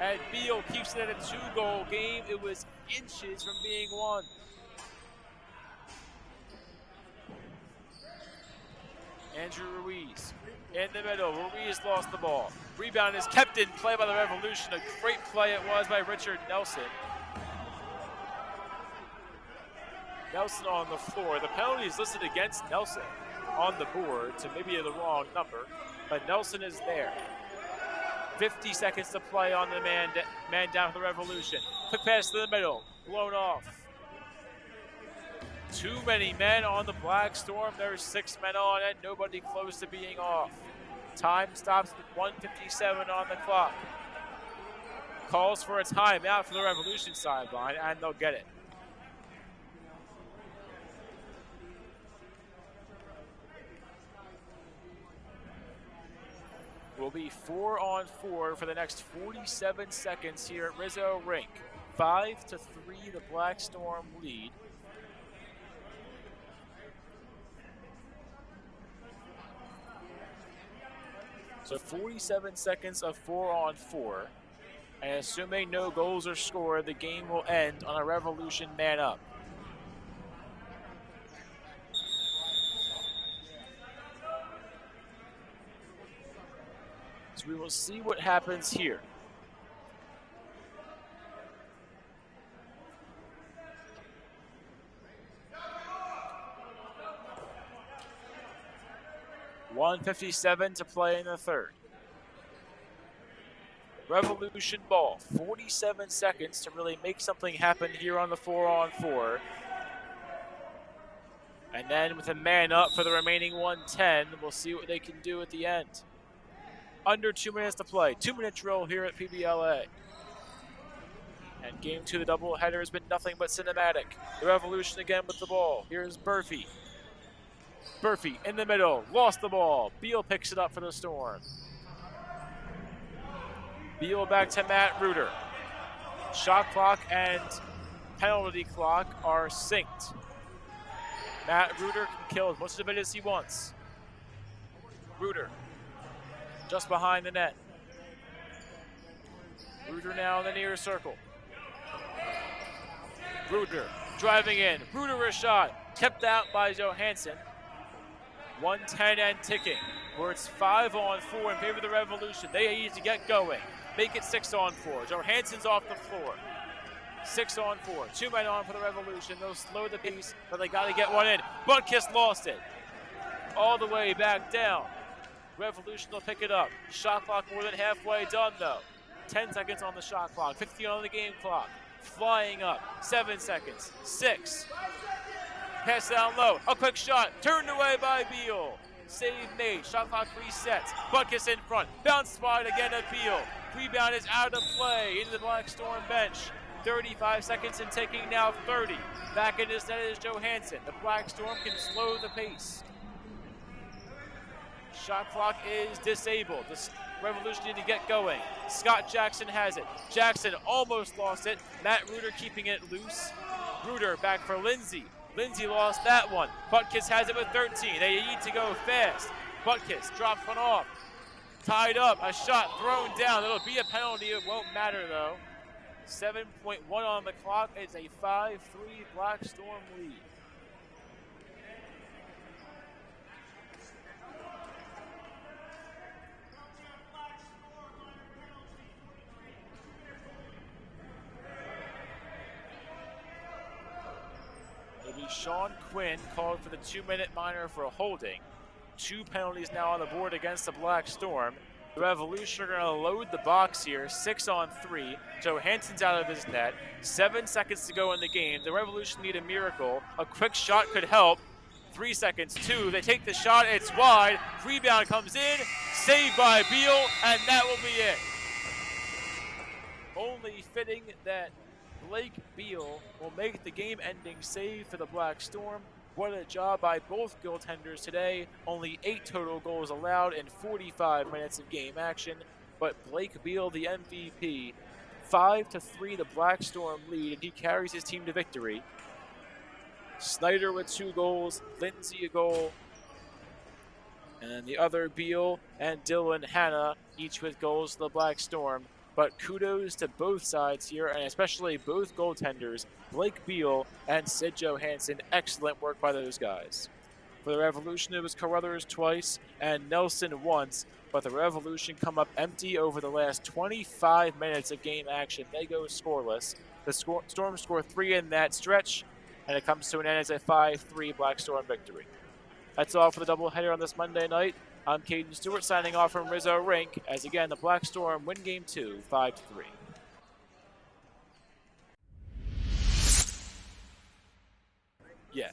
And Beal keeps it at a 2-goal game. It was inches from being won. Andrew Ruiz in the middle. Ruiz lost the ball. Rebound is kept in play by the Revolution. A great play it was by Richard Nelson. Nelson on the floor. The penalty is listed against Nelson on the board, so maybe the wrong number, but Nelson is there. 50 seconds to play on the man down for the Revolution. Quick pass to the middle, blown off. Too many men on the Black Storm. There's 6 men on it, nobody close to being off. Time stops at 1:57 on the clock. Calls for a timeout for the Revolution sideline, and they'll get it. Will be 4-on-4 for the next 47 seconds here at Rizzo Rink. 5-3, the Black Storm lead. So 47 seconds of 4-on-4. And assuming no goals are scored, the game will end on a Revolution man up. So we will see what happens here. .157 to play in the third. Revolution ball, 47 seconds to really make something happen here on the 4-on-4. And then with a man up for the remaining 110, we'll see what they can do at the end. Under 2 minutes to play. 2-minute drill here at PBLA. And game 2, the doubleheader has been nothing but cinematic. The Revolution again with the ball. Here's Burfee. Burfee in the middle, lost the ball. Beal picks it up for the Storm. Beal back to Matt Reuter. Shot clock and penalty clock are synced. Matt Reuter can kill as much of it as he wants. Reuter just behind the net. Reuter now in the near circle. Reuter driving in. Reuter a shot. Kept out by Johansson. 1:10 and ticking. Where it's 5-on-4 in favor of the Revolution. They need to get going. Make it 6-on-4. Johansson's off the floor. 6-on-4. 2 men on for the Revolution. They'll slow the pace, but they got to get one in. Butkus lost it. All the way back down. Revolution will pick it up. Shot clock more than halfway done, though. 10 seconds on the shot clock. 15 on the game clock. Flying up. 7 seconds. 6. Pass down low. A quick shot. Turned away by Beal. Save made. Shot clock resets. Butkus in front. Bounce wide again at Beal. Rebound is out of play. Into the Black Storm bench. 35 seconds and taking now 30. Back in his net is Johansson. The Black Storm can slow the pace. Shot clock is disabled. The Revolution need to get going. Scott Jackson has it. Jackson almost lost it. Matt Reuter keeping it loose. Reuter back for Lindsay. Lindsay lost that one. Butkus has it with 13. They need to go fast. Butkus drops one off. Tied up. A shot thrown down. It'll be a penalty. It won't matter, though. 7.1 on the clock. It's a 5-3 Black Storm lead. Sean Quinn called for the 2-minute minor for a holding. 2 penalties now on the board against the Black Storm. The Revolution are going to load the box here. 6-on-3. Johansson's out of his net. 7 seconds to go in the game. The Revolution need a miracle. A quick shot could help. 3 seconds. 2. They take the shot. It's wide. Rebound comes in. saved by Beal, and that will be it. Only fitting that Blake Beal will make the game-ending save for the Black Storm. What a job by both goaltenders today. Only 8 total goals allowed in 45 minutes of game action, but Blake Beal, the MVP, 5-3 the Black Storm lead, and he carries his team to victory. Snyder with 2 goals, Lindsay a goal, and then the other Beal and Dylan Hanna, each with goals to the Black Storm. But kudos to both sides here, and especially both goaltenders, Blake Beal and Sid Johansson. Excellent work by those guys. For the Revolution, it was Carruthers twice and Nelson once, but the Revolution come up empty over the last 25 minutes of game action. They go scoreless. The Storm score 3 in that stretch, and it comes to an end as a 5-3 Black Storm victory. That's all for the doubleheader on this Monday night. I'm Caden Stewart signing off from Rizzo Rink as, again, the Black Storm win Game 2, 5-3. Yeah.